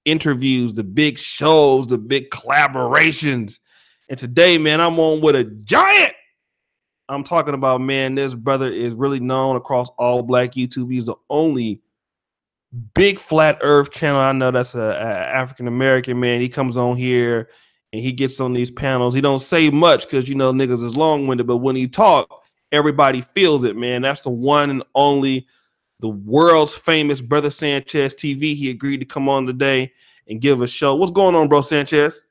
interviews, the big shows, the big collaborations. And today, man, I'm on with a giant. I'm talking about, man, this brother is really known across all black YouTube. He's the only big flat earth channel I know that's a African American man. He comes on here and he gets on these panels. He don't say much because, you know, niggas is long-winded, but when he talk, everybody feels it, man. That's the one and only, the world's famous Brother Sanchez TV. He agreed to come on today and give a show. What's going on, bro, Sanchez?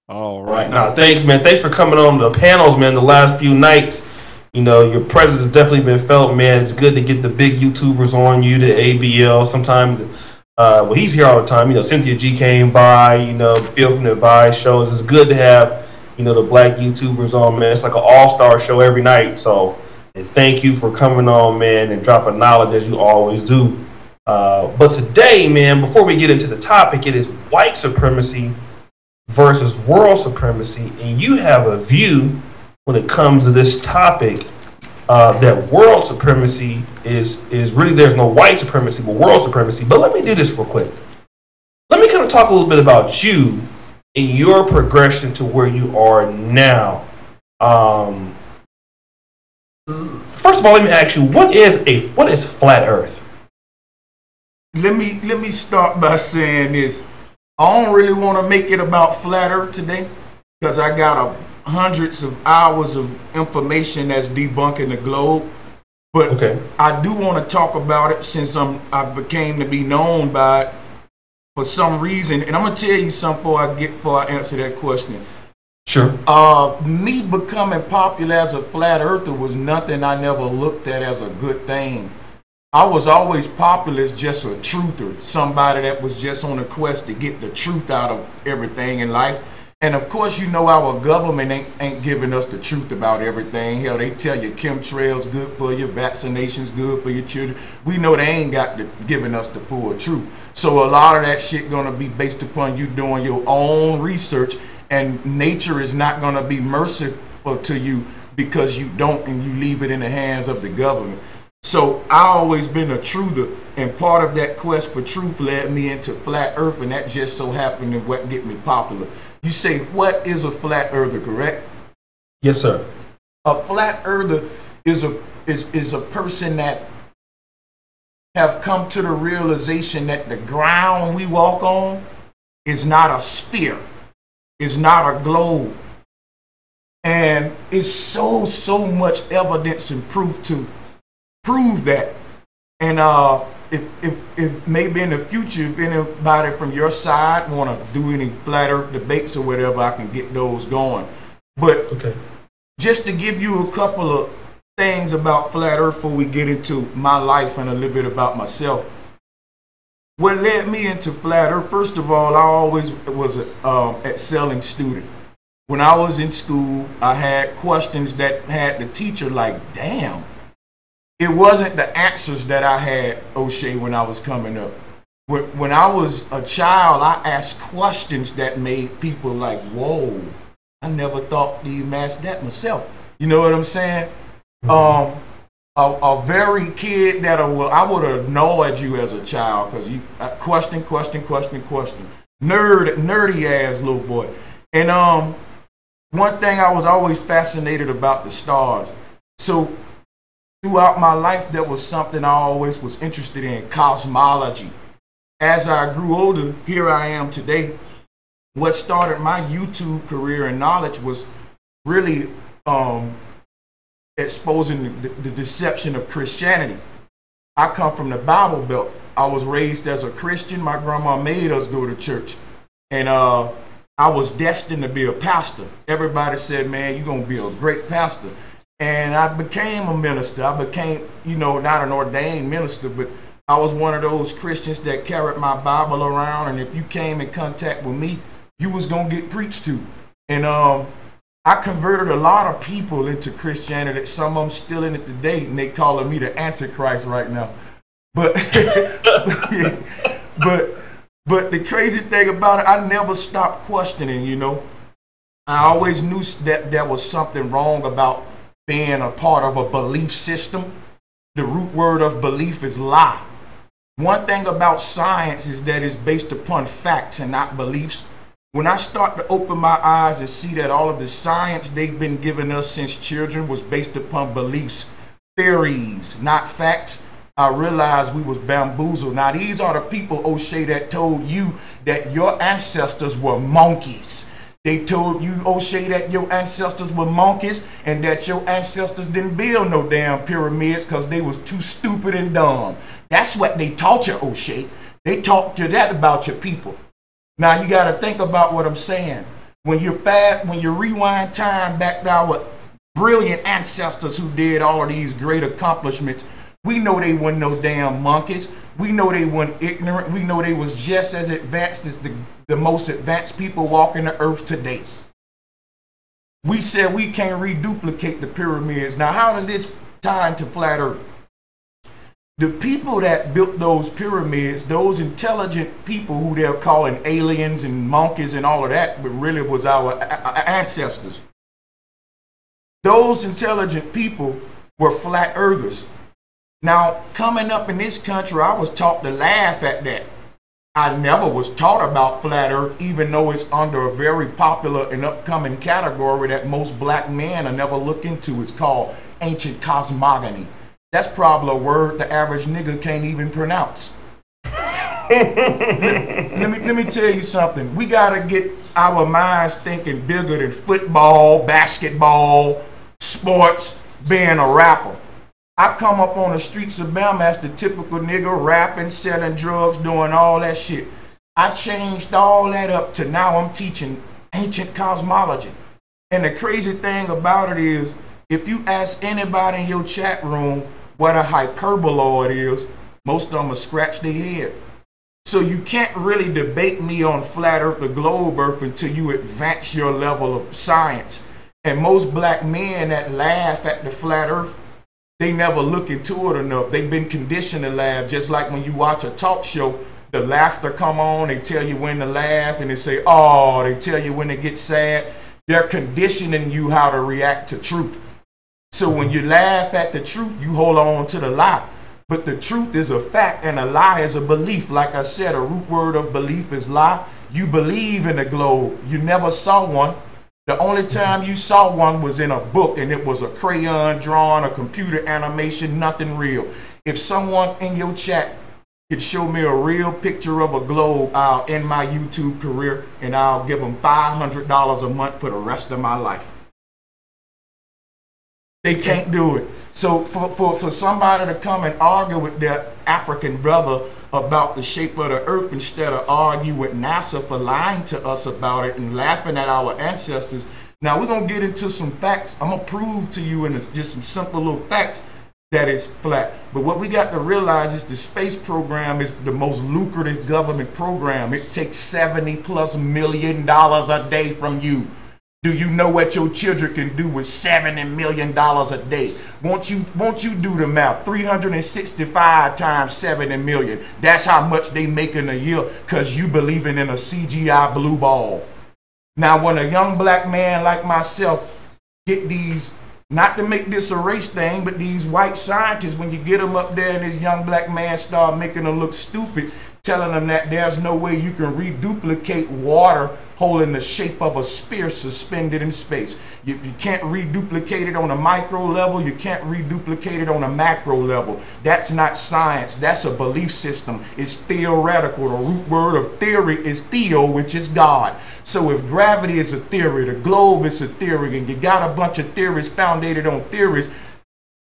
All right. Now, thanks, man. Thanks for coming on the panels, man, the last few nights. You know, your presence has definitely been felt, man. It's good to get the big YouTubers on you, the ABL. Sometimes, well, he's here all the time. You know, Cynthia G came by, you know, Feel from the Advice shows. It's good to have, you know, the black YouTubers on, man. It's like an all-star show every night. So, and thank you for coming on, man, and dropping knowledge as you always do. But today, man, before we get into the topic, it is white supremacy versus world supremacy, and you have a view when it comes to this topic that world supremacy is really, there's no white supremacy but world supremacy. But let me do this real quick. Let me kind of talk a little bit about you and your progression to where you are now. First of all, let me ask you, what is flat earth? Let me start by saying this. I don't really want to make it about flat earth today because I got hundreds of hours of information that's debunking the globe. But okay, I do want to talk about it since I became to be known by it for some reason. And I'm going to tell you something before I answer that question. Sure. Me becoming popular as a flat earther was nothing I never looked at as a good thing. I was always popular as just a truther, somebody that was just on a quest to get the truth out of everything in life. And of course, you know, our government ain't giving us the truth about everything. Hell, they tell you chemtrails good for you, vaccinations good for your children. We know they ain't giving us the full truth. So a lot of that shit gonna be based upon you doing your own research, and nature is not gonna be merciful to you because you don't and you leave it in the hands of the government. So I always been a truther, and part of that quest for truth led me into flat earth, and that just so happened to what get me popular. You say, what is a flat earther, correct? Yes, sir. A flat earther is a person that have come to the realization that the ground we walk on is not a sphere, is not a globe. And it's so much evidence and proof to prove that. And if maybe in the future, if anybody from your side want to do any flat earth debates or whatever, I can get those going. But okay, just to give you a couple of things about flat earth before we get into my life and a little bit about myself. What led me into flat earth, first of all, I always was an excelling student. When I was in school, I had questions that had the teacher like, damn. It wasn't the answers that I had, Oshay, when I was coming up. When I was a child, I asked questions that made people like, whoa, I never thought to even ask that myself. You know what I'm saying? A very kid that I would have annoyed you as a child because you question. Nerdy ass little boy. And one thing I was always fascinated about the stars. So throughout my life, there was something I always was interested in, cosmology. As I grew older, here I am today. What started my YouTube career and knowledge was really exposing the deception of Christianity. I come from the Bible Belt. I was raised as a Christian. My grandma made us go to church. And I was destined to be a pastor. Everybody said, man, you're going to be a great pastor. And I became a minister. I became, you know, not an ordained minister, but I was one of those Christians that carried my Bible around. And if you came in contact with me, you was going to get preached to. And I converted a lot of people into Christianity. Some of them still in it today, and they calling me the Antichrist right now. But, but the crazy thing about it, I never stopped questioning, you know. I always knew that there was something wrong about being a part of a belief system. The root word of belief is lie. One thing about science is that it's based upon facts and not beliefs. When I start to open my eyes and see that all of the science they've been giving us since children was based upon beliefs, theories, not facts, I realized we was bamboozled. Now these are the people, Oshay, that told you that your ancestors were monkeys. They told you, Oshay, that your ancestors were monkeys and that your ancestors didn't build no damn pyramids because they was too stupid and dumb. That's what they taught you, Oshay. They taught you that about your people. Now you got to think about what I'm saying. When you rewind time back to our brilliant ancestors who did all of these great accomplishments, we know they weren't no damn monkeys. We know they weren't ignorant. We know they was just as advanced as the most advanced people walking the earth today. We said we can't reduplicate the pyramids. Now, how does this tie into flat earth? The people that built those pyramids, those intelligent people who they're calling aliens and monkeys and all of that, but really was our ancestors. Those intelligent people were flat earthers. Now, coming up in this country, I was taught to laugh at that. I never was taught about flat earth, even though it's under a very popular and upcoming category that most black men are never look into. It's called ancient cosmogony. That's probably a word the average nigga can't even pronounce. let me tell you something. We got to get our minds thinking bigger than football, basketball, sports, being a rapper. I come up on the streets of Bama as the typical nigga, rapping, selling drugs, doing all that shit. I changed all that up to now I'm teaching ancient cosmology. And the crazy thing about it is, if you ask anybody in your chat room what a hyperboloid is, most of them will scratch their head. So you can't really debate me on flat earth or globe earth until you advance your level of science. And most black men that laugh at the flat earth, they never look into it enough. They've been conditioned to laugh. Just like when you watch a talk show, the laughter come on, they tell you when to laugh, and they say, oh, they tell you when to get sad. They're conditioning you how to react to truth. So when you laugh at the truth, you hold on to the lie. But the truth is a fact and a lie is a belief. Like I said, a root word of belief is lie. You believe in the globe. You never saw one. The only time you saw one was in a book, and it was a crayon drawn, a computer animation, nothing real. If someone in your chat could show me a real picture of a globe, I'll end my YouTube career and I'll give them $500 a month for the rest of my life. They can't do it. So for somebody to come and argue with their African brother about the shape of the earth instead of argue with NASA for lying to us about it and laughing at our ancestors. Now we're going to get into some facts. I'm going to prove to you in just some simple little facts that it's flat. But what we got to realize is the space program is the most lucrative government program. It takes $70+ million a day from you. Do you know what your children can do with $70 million a day? Won't you do the math? 365 times 70 million. That's how much they make in a year because you believing in a CGI blue ball. Now, when a young black man like myself get these, not to make this a race thing, but these white scientists, when you get them up there and this young black man start making them look stupid, telling them that there's no way you can reduplicate water holding the shape of a spear suspended in space. If you can't reduplicate it on a micro level, you can't reduplicate it on a macro level. That's not science. That's a belief system. It's theoretical. The root word of theory is theo, which is God. So if gravity is a theory, the globe is a theory, and you got a bunch of theories founded on theories,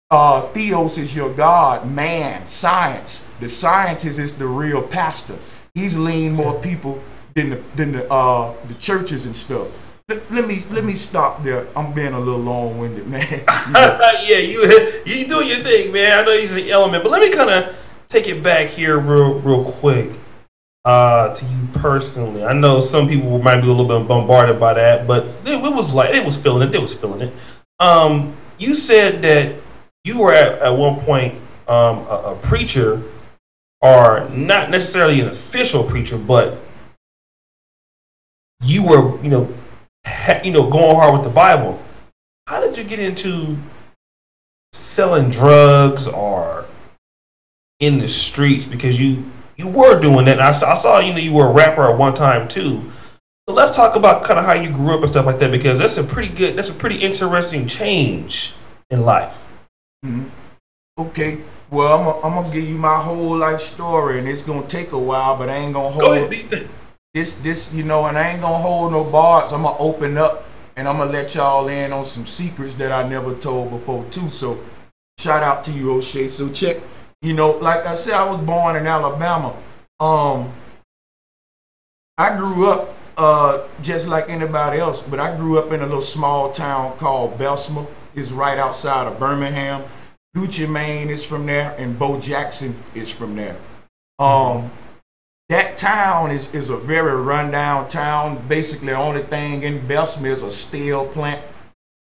theos is your God, man, science. The scientist is the real pastor. He's leading more people than the churches and stuff. Let me stop there. I'm being a little long-winded, man. Yeah, you do your thing, man. I know he's an element, but let me kind of take it back here real quick to you personally. I know some people might be a little bit bombarded by that, but it was feeling it. They was feeling it. You said that you were at one point a preacher, or not necessarily an official preacher, but you were, going hard with the Bible. How did you get into selling drugs or in the streets? Because you were doing that. And I saw you were a rapper at one time too. So let's talk about kind of how you grew up and stuff like that, because that's a pretty interesting change in life. Mm-hmm. Okay, well, I'm gonna give you my whole life story, and it's gonna take a while, but I ain't gonna hold. Go ahead. This, and I ain't gonna hold no bars. I'm gonna open up, and I'm gonna let y'all in on some secrets that I never told before too. So, shout out to you, Oshay. So check, like I said, I was born in Alabama. I grew up just like anybody else, but I grew up in a little small town called Bessemer. It's right outside of Birmingham. Gucci Mane is from there, and Bo Jackson is from there. That town is a very rundown town. Basically, the only thing in Bessemer is a steel plant,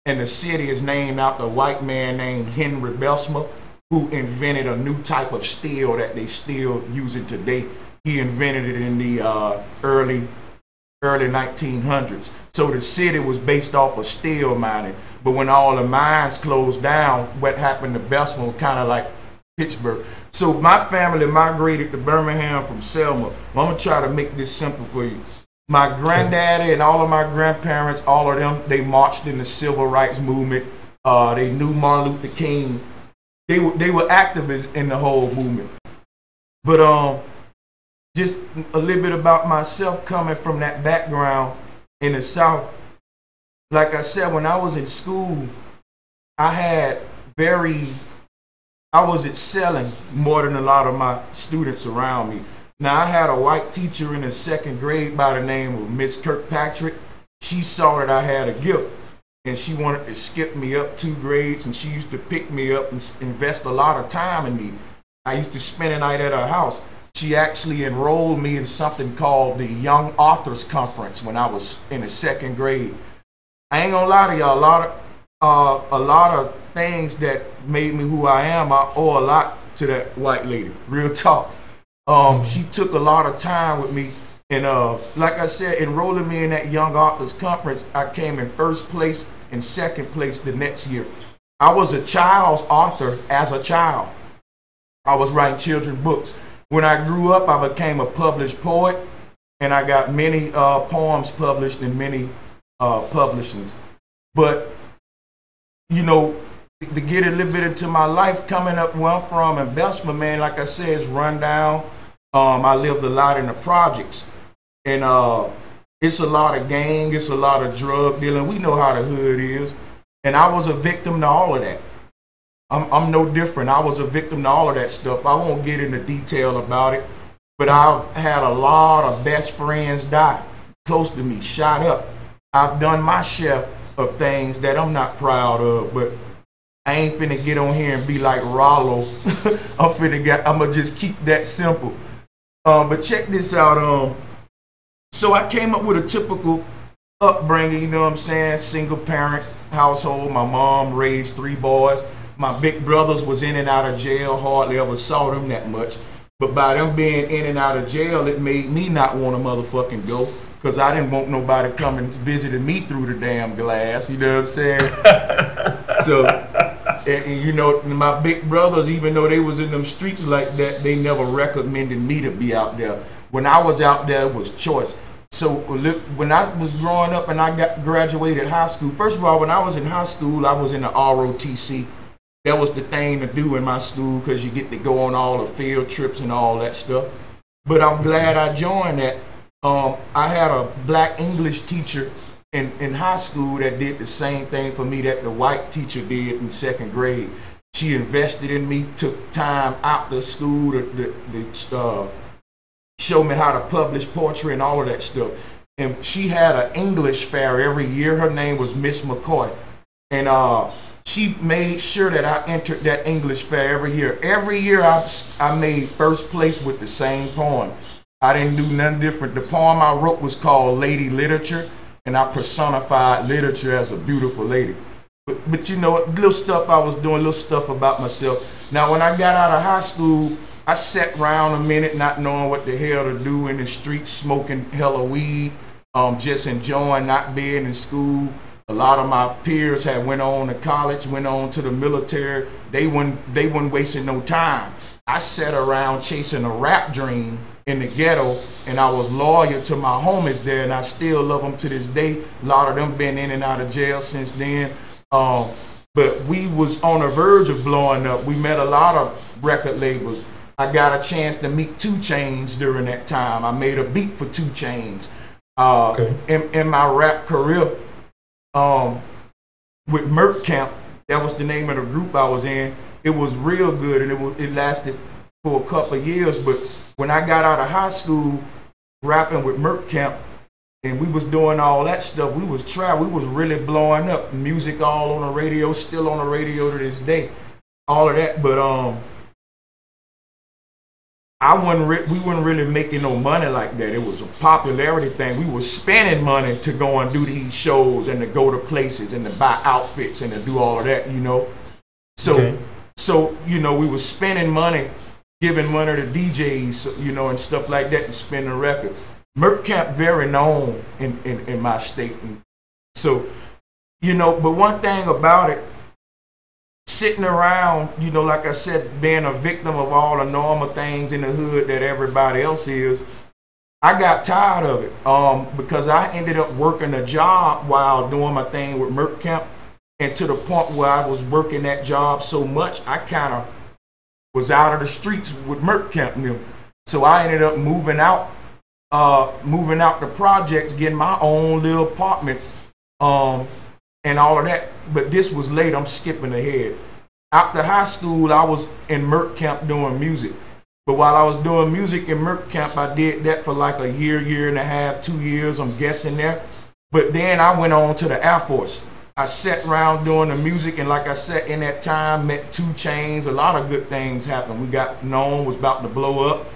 and the city is named after a white man named Henry Bessemer, who invented a new type of steel that they still using today. He invented it in the early 1900s. So the city was based off of steel mining. But when all the mines closed down, what happened to Bessemer was kind of like Pittsburgh. So my family migrated to Birmingham from Selma. I'm going to try to make this simple for you. My granddaddy and all of my grandparents, all of them, they marched in the civil rights movement. They knew Martin Luther King. They were activists in the whole movement. But just a little bit about myself coming from that background in the South. Like I said, when I was in school, I was excelling more than a lot of my students around me. Now, I had a white teacher in the second grade by the name of Miss Kirkpatrick. She saw that I had a gift, and she wanted to skip me up 2 grades, and she used to pick me up and invest a lot of time in me. I used to spend a night at her house. She actually enrolled me in something called the Young Authors Conference when I was in the second grade. I ain't gonna lie to y'all, a lot of things that made me who I am, I owe a lot to that white lady. Real talk. She took a lot of time with me, and like I said, enrolling me in that Young Authors Conference, I came in first place and second place the next year. I was a child's author as a child. I was writing children's books. When I grew up, I became a published poet, and I got many poems published in many publishings. But, to get a little bit into my life, coming up where I'm from in Bessemer, man, like I said, it's run down. I lived a lot in the projects, and it's a lot of gang, it's a lot of drug dealing. We know how the hood is, and I was a victim to all of that. I'm no different. I was a victim to all of that stuff. I won't get into detail about it, but I had a lot of best friends die close to me, shot up. I've done my share of things that I'm not proud of, but I ain't finna get on here and be like Rollo. I'm gonna just keep that simple. But check this out. So I came up with a typical upbringing, you know what I'm saying? Single parent household. My mom raised 3 boys. My big brothers was in and out of jail, hardly ever saw them that much. But by them being in and out of jail, it made me not want to motherfucking go, because I didn't want nobody coming visiting me through the damn glass, you know what I'm saying? So, and my big brothers, even though they was in them streets like that, they never recommended me to be out there. When I was out there, it was choice. So when I was growing up and I graduated high school, first of all, when I was in high school, I was in the ROTC. That was the thing to do in my school, because you get to go on all the field trips and all that stuff. But I'm glad I joined that. I had a black English teacher in high school that did the same thing for me that the white teacher did in second grade. She invested in me, took time after school to show me how to publish poetry and all of that stuff. And she had an English fair every year. Her name was Miss McCoy. And she made sure that I entered that English fair every year. Every year I made first place with the same poem. I didn't do nothing different. The poem I wrote was called Lady Literature, and I personified literature as a beautiful lady. But little stuff I was doing, little stuff about myself. Now, when I got out of high school, I sat around a minute not knowing what the hell to do in the streets, smoking hella weed. just enjoying not being in school. A lot of my peers had went on to college, went on to the military. They weren't wasting no time. I sat around chasing a rap dream in the ghetto, and I was loyal to my homies there, and I still love them to this day. A lot of them been in and out of jail since then. But we was on the verge of blowing up. We met a lot of record labels. I got a chance to meet 2 Chainz during that time. I made a beat for 2 Chainz. In my rap career, with Merc Camp, that was the name of the group I was in. It was real good, and it lasted for a couple of years. But when I got out of high school, rapping with Merc Camp, and we was doing all that stuff, we was really blowing up. Music all on the radio, still on the radio to this day, all of that. But we weren't really making no money like that. It was a popularity thing. We were spending money to go and do these shows and to go to places and to buy outfits and to do all of that, you know. So you know, we were spending money, giving money to DJs, you know, and stuff like that to spin the record. Merc Camp very known in my state. So, you know, but one thing about it, sitting around, you know, like I said, being a victim of all the normal things in the hood that everybody else is, I got tired of it because I ended up working a job while doing my thing with Merc Camp, and to the point where I was working that job so much, I kind of was out of the streets with Merc Camp now. So I ended up moving out the projects, getting my own little apartment, and all of that. But this was late. I'm skipping ahead. After high school, I was in Merc Camp doing music. But while I was doing music in Merc Camp, I did that for like a year and a half, 2 years, I'm guessing there. But then I went on to the Air Force. I sat around doing the music, and like I said, in that time, met 2 Chainz. A lot of good things happened. We got known, was about to blow up,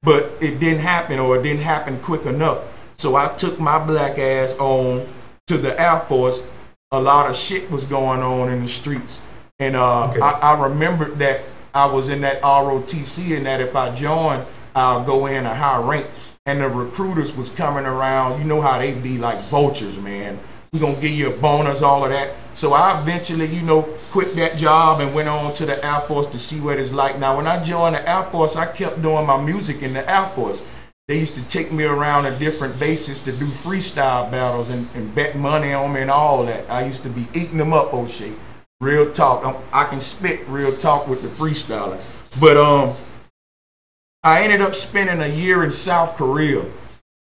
but it didn't happen, or it didn't happen quick enough. So I took my black ass on to the Air Force. A lot of shit was going on in the streets. And I remembered that I was in that ROTC, and that if I joined, I'll go in a high rank. And the recruiters was coming around. You know how they be, like vultures, man. We're going to give you a bonus, all of that. So I eventually, you know, quit that job and went on to the Air Force to see what it's like. Now, when I joined the Air Force, I kept doing my music in the Air Force. They used to take me around to different bases to do freestyle battles and bet money on me and all that. I used to be eating them up, Oshay. Real talk. I can spit real talk with the freestyler. But I ended up spending a year in South Korea.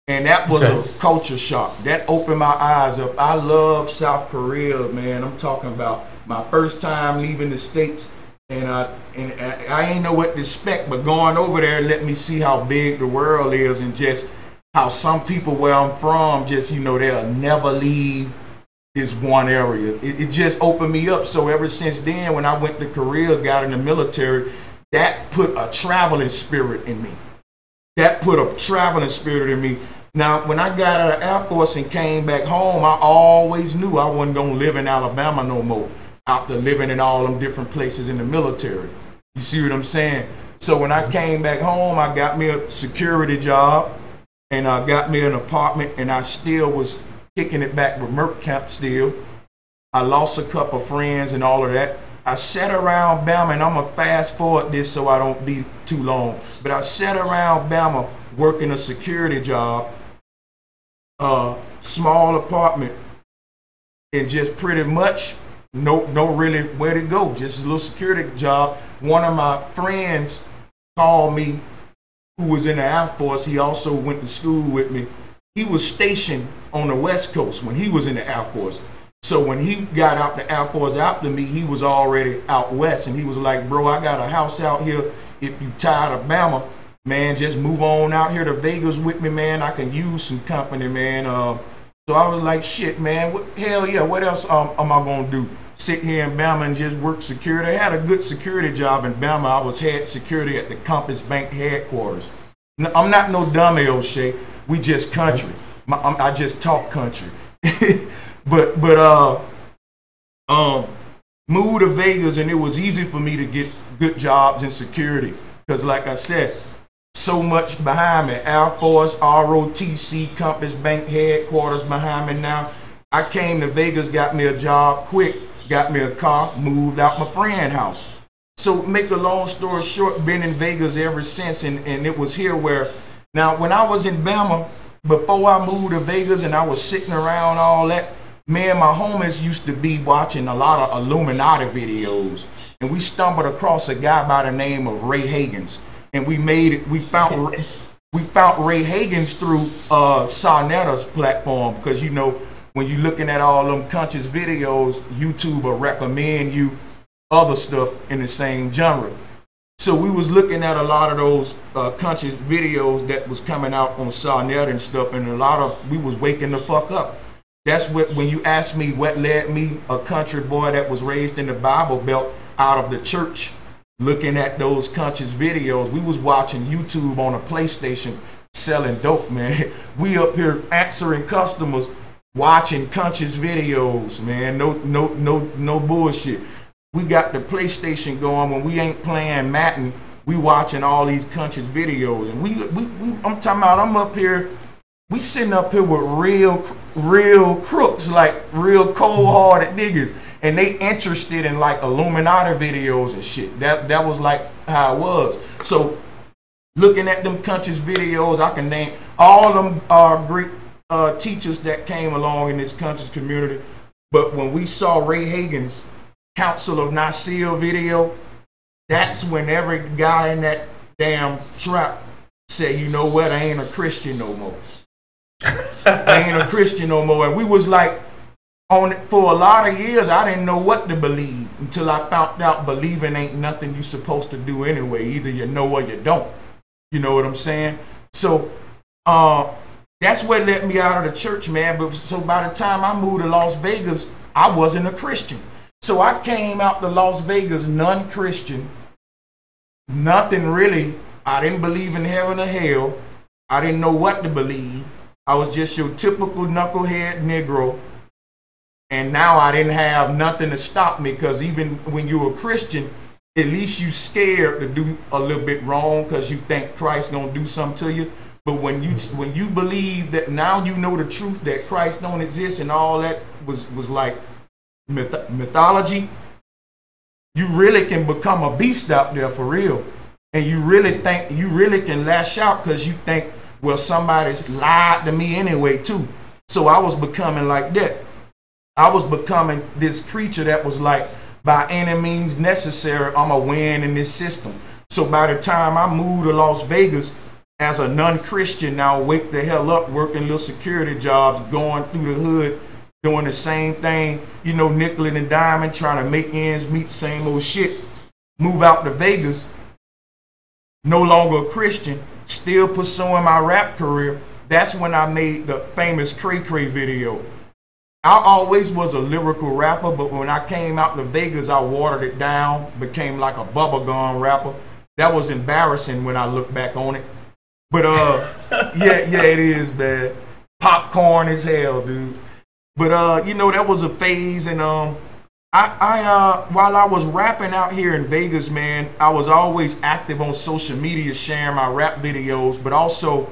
And that was a culture shock. That opened my eyes up. I love South Korea, man. I'm talking about my first time leaving the States. And I ain't know what to expect, but going over there let me see how big the world is, and just how some people where I'm from, just, you know, they'll never leave this one area. It just opened me up. So ever since then, when I went to Korea, got in the military, that put a traveling spirit in me. Now, when I got out of Air Force and came back home, I always knew I wasn't going to live in Alabama no more after living in all them different places in the military. You see what I'm saying? So when I came back home, I got me a security job, and I got me an apartment, and I still was kicking it back with Merc Camp still. I lost a couple of friends and all of that. I sat around Bama, and I'm going to fast forward this so I don't be too long, but I sat around Bama working a security job, small apartment, and just pretty much no really where to go, just a little security job. One of my friends called me, who was in the Air Force. He also went to school with me. He was stationed on the West Coast when he was in the Air Force. So when he got out the Air Force after me, he was already out west, and he was like, bro, I got a house out here. If you tired of Bama, man, just move on out here to Vegas with me, man. I can use some company, man. So I was like, shit, man, hell yeah, what else am I going to do? Sit here in Bama and just work security? I had a good security job in Bama. I was head security at the Compass Bank headquarters. I'm not no dummy, Oshay. We just country. I just talk country. but moved to Vegas, and it was easy for me to get good jobs in security. Because like I said, so much behind me. Air Force, ROTC, Compass Bank headquarters behind me now. I came to Vegas, got me a job quick, got me a car, moved out my friend's house. So make a long story short, been in Vegas ever since, and it was here where, now when I was in Bama, before I moved to Vegas and I was sitting around all that, me and my homies used to be watching a lot of Illuminati videos, and we stumbled across a guy by the name of Ray Hagins, and we found Ray Hagins through Sarnetta's platform, because you know, when you're looking at all them conscious videos, YouTube will recommend you other stuff in the same genre. So we was looking at a lot of those conscious videos that was coming out on Sarnetta and stuff, and we was waking the fuck up. That's what, when you ask me what led me, a country boy that was raised in the Bible Belt, out of the church, looking at those conscious videos. We was watching YouTube on a PlayStation, selling dope, man. We up here answering customers, watching conscious videos, man. No bullshit. We got the PlayStation going. When we ain't playing Madden, we watching all these conscious videos. And I'm talking about, I'm up here, we sitting up here with real crooks, like real cold-hearted niggas. And they interested in like Illuminati videos and shit. That was like how it was. So looking at them conscious videos, I can name all them great teachers that came along in this conscious community. But when we saw Ray Hagins' Council of Nicaea video, that's when every guy in that damn trap said, you know what, I ain't a Christian no more. I ain't a Christian no more. And we was like, on it for a lot of years, I didn't know what to believe until I found out believing ain't nothing you supposed to do anyway. Either you know or you don't. You know what I'm saying? So that's what let me out of the church, man. But so by the time I moved to Las Vegas, I wasn't a Christian. So I came out to Las Vegas non-Christian, nothing really. I didn't believe in heaven or hell. I didn't know what to believe. I was just your typical knucklehead Negro. And now I didn't have nothing to stop me, because even when you're a Christian, at least you scared to do a little bit wrong because you think Christ's gonna do something to you. But when you believe that now you know the truth that Christ don't exist and all that was like mythology, you really can become a beast out there for real. And you really can lash out because you think, well, somebody's lied to me anyway too. So I was becoming like that. I was becoming this creature that was like, by any means necessary, I'm a win in this system. So by the time I moved to Las Vegas as a non-Christian, now wake the hell up, working little security jobs, going through the hood, doing the same thing, you know, nickel and diamond, trying to make ends meet, same old shit. Move out to Vegas, no longer a Christian, still pursuing my rap career. That's when I made the famous Cray Cray video. I always was a lyrical rapper, but when I came out to Vegas, I watered it down, became like a bubblegum rapper. That was embarrassing when I look back on it. But yeah, it is, man. Popcorn as hell, dude. But you know, that was a phase, and while I was rapping out here in Vegas, man, I was always active on social media, sharing my rap videos, but also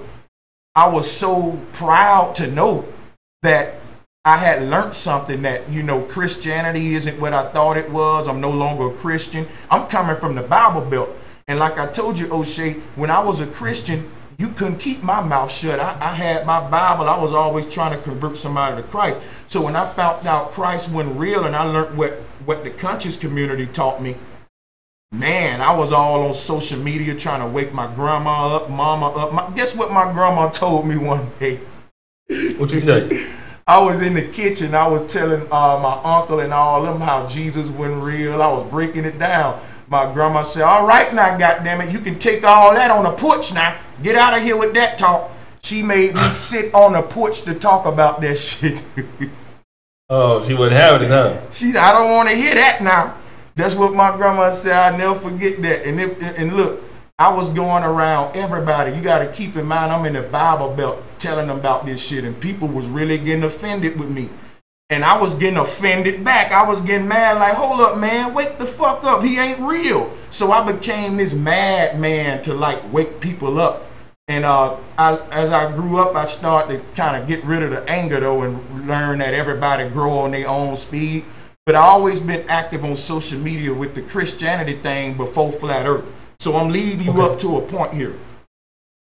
I was so proud to know that I had learned something, that, you know, Christianity isn't what I thought it was. I'm no longer a Christian. I'm coming from the Bible Belt. And like I told you, Oshay, when I was a Christian, you couldn't keep my mouth shut. I had my Bible. I was always trying to convert somebody to Christ. So when I found out Christ wasn't real and I learned what the conscious community taught me, man, I was all on social media trying to wake my grandma up, mama up. Guess what my grandma told me one day? What you say? I was in the kitchen. I was telling my uncle and all them how Jesus wasn't real. I was breaking it down. My grandma said, all right now, goddammit, you can take all that on the porch now. Get out of here with that talk. She made me sit on the porch to talk about that shit. Oh, she wasn't having it, huh? She said, I don't want to hear that now. That's what my grandma said. I'll never forget that. And look, I was going around everybody. You got to keep in mind, I'm in the Bible Belt telling them about this shit, and people was really getting offended with me. And I was getting offended back. I was getting mad, like, hold up, man, wake the fuck up. He ain't real. So I became this madman to like wake people up. And as I grew up, I started to kind of get rid of the anger though and learn that everybody grow on their own speed. But I always been active on social media with the Christianity thing before Flat Earth. So I'm leading you up to a point here.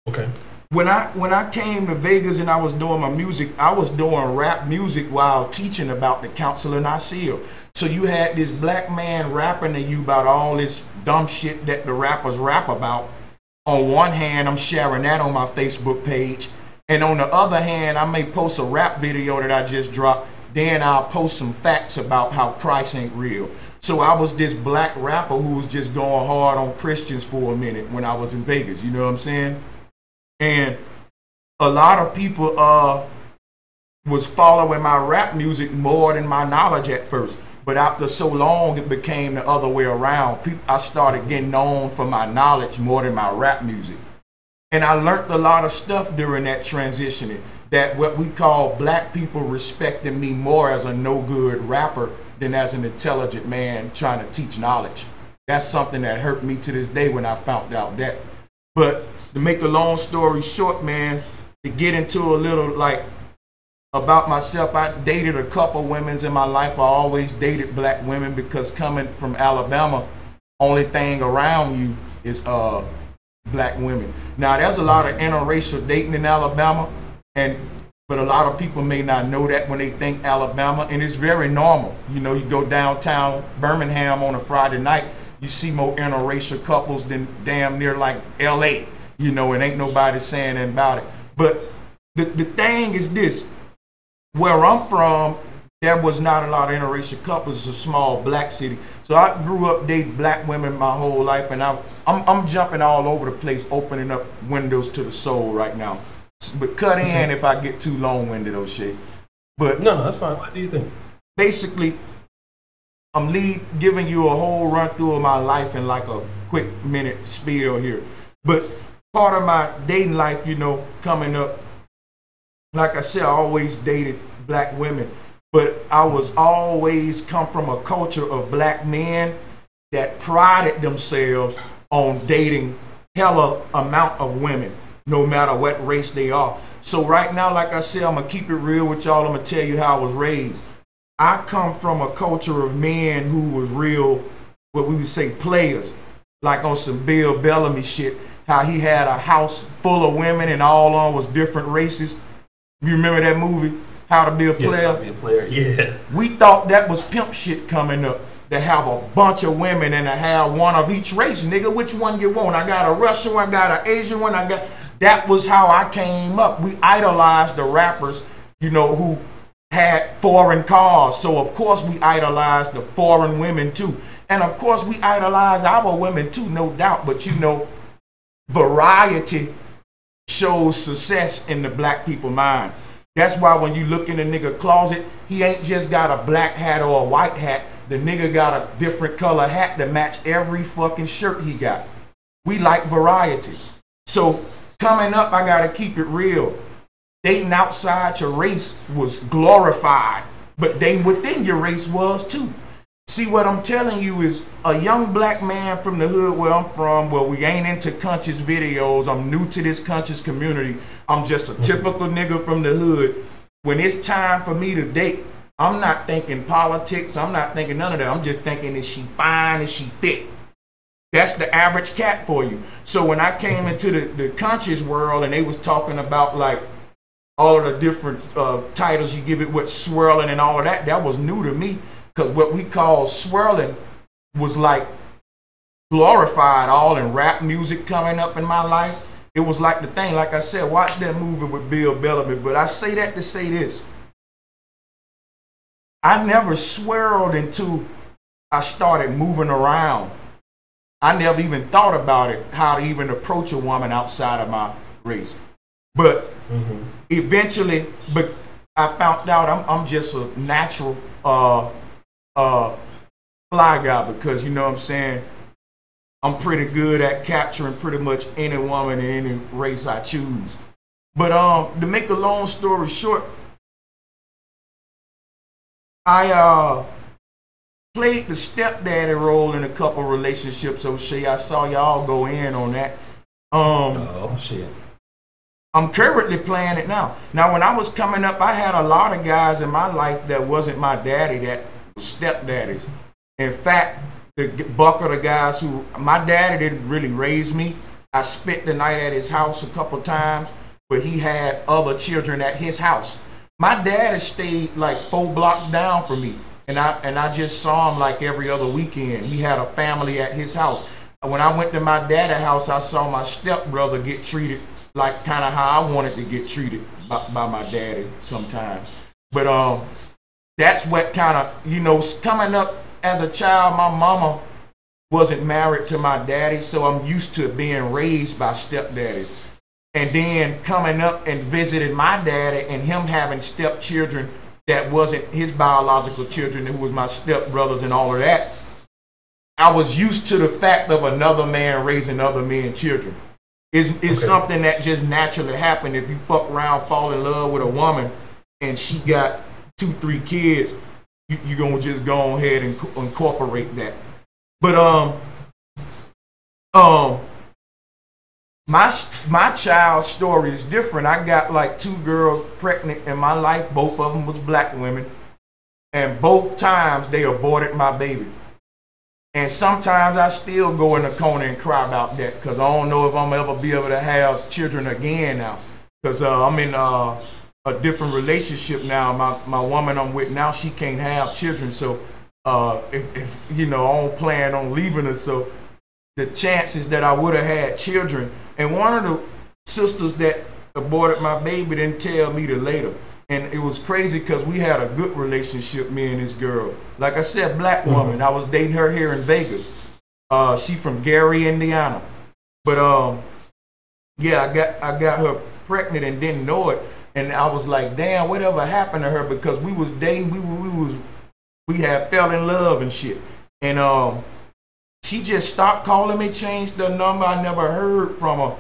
Okay. When I came to Vegas and I was doing my music, I was doing rap music while teaching about the Council of Nicaea. So you had this black man rapping to you about all this dumb shit that the rappers rap about. On one hand, I'm sharing that on my Facebook page. And on the other hand, I may post a rap video that I just dropped. Then I'll post some facts about how Christ ain't real. So I was this black rapper who was just going hard on Christians for a minute when I was in Vegas. You know what I'm saying? And a lot of people was following my rap music more than my knowledge at first. But after so long, it became the other way around. I started getting known for my knowledge more than my rap music. And I learned a lot of stuff during that transitioning, that what we call black people respecting me more as a no-good rapper than as an intelligent man trying to teach knowledge. That's something that hurt me to this day when I found out that. But to make a long story short, man, to get into a little like about myself, I dated a couple women in my life. I always dated black women because coming from Alabama, only thing around you is black women. Now there's a lot of interracial dating in Alabama, but a lot of people may not know that when they think Alabama, and it's very normal. You know, you go downtown Birmingham on a Friday night, you see more interracial couples than damn near like LA, you know, and ain't nobody saying anything about it. But the thing is this, where I'm from, there was not a lot of interracial couples. It's a small black city. So I grew up dating black women my whole life, and I'm jumping all over the place, opening up windows to the soul right now. But cut in if I get too long-winded, Oshay. But no, that's fine. What do you think? Basically, I'm giving you a whole run through of my life in like a quick minute spiel here. But part of my dating life, you know, coming up, like I said, I always dated black women. But I was always come from a culture of black men that prided themselves on dating hella amount of women, no matter what race they are. So right now, like I said, I'm going to keep it real with y'all. I'm going to tell you how I was raised. I come from a culture of men who was real, what we would say players, like on some Bill Bellamy shit, how he had a house full of women and all on was different races. You remember that movie, How to Be a Player? Yeah, How to Be a Player, yeah. We thought that was pimp shit coming up, to have a bunch of women and to have one of each race. Nigga, which one you want? I got a Russian one, I got an Asian one, That was how I came up. We idolized the rappers, you know, who had foreign cars. So of course we idolized the foreign women too. And of course we idolize our women too, no doubt. But you know, variety shows success in the black people mind. That's why when you look in a nigga closet, he ain't just got a black hat or a white hat. The nigga got a different color hat to match every fucking shirt he got. We like variety. So coming up, I gotta keep it real. Dating outside your race was glorified, but dating within your race was too. See, what I'm telling you is a young black man from the hood where I'm from, where we ain't into conscious videos. I'm new to this conscious community. I'm just a typical nigga from the hood. When it's time for me to date, I'm not thinking politics. I'm not thinking none of that. I'm just thinking, is she fine? Is she thick? That's the average cat for you. So when I came into the conscious world and they was talking about like all of the different titles you give it, with swirling and all of that, that was new to me. Because what we call swirling was like glorified all in rap music coming up in my life. It was like the thing, like I said, watch that movie with Bill Bellamy. But I say that to say this. I never swirled until I started moving around. I never even thought about it, how to even approach a woman outside of my race. But eventually, but I found out I'm just a natural fly guy, because you know what I'm saying, I'm pretty good at capturing pretty much any woman in any race I choose. But to make a long story short, I played the stepdaddy role in a couple relationships, Oshay. I saw y'all go in on that. Oh shit. I'm currently playing it now. Now, when I was coming up, I had a lot of guys in my life that wasn't my daddy, that was stepdaddies. In fact, the bulk of the guys who, my daddy didn't really raise me. I spent the night at his house a couple times, but he had other children at his house. My daddy stayed like 4 blocks down from me, and I just saw him like every other weekend. He had a family at his house. When I went to my daddy's house, I saw my stepbrother get treated like kind of how I wanted to get treated by my daddy sometimes. But that's what kind of, you know, coming up as a child, my mama wasn't married to my daddy, so I'm used to being raised by stepdaddies. And then coming up and visiting my daddy and him having stepchildren that wasn't his biological children, who was my stepbrothers and all of that, I was used to the fact of another man raising other men's children. It's something that just naturally happened. If you fuck around, fall in love with a woman, and she got 2, 3 kids, you're gonna just go ahead and incorporate that. But my child's story is different. I got like 2 girls pregnant in my life. Both of them was black women, and both times they aborted my baby. And sometimes I still go in the corner and cry about that, because I don't know if I'm ever be able to have children again now. Because I'm in a different relationship now. My woman I'm with now, she can't have children. So if you know, I don't plan on leaving her. So the chances that I would have had children, and one of the sisters that aborted my baby didn't tell me till later. And it was crazy because we had a good relationship, me and this girl. Like I said, black woman. I was dating her here in Vegas. She from Gary, Indiana. But yeah, I got her pregnant and didn't know it. And I was like, damn, whatever happened to her? Because we was dating, we had fell in love and shit. And she just stopped calling me, changed the number. I never heard from her.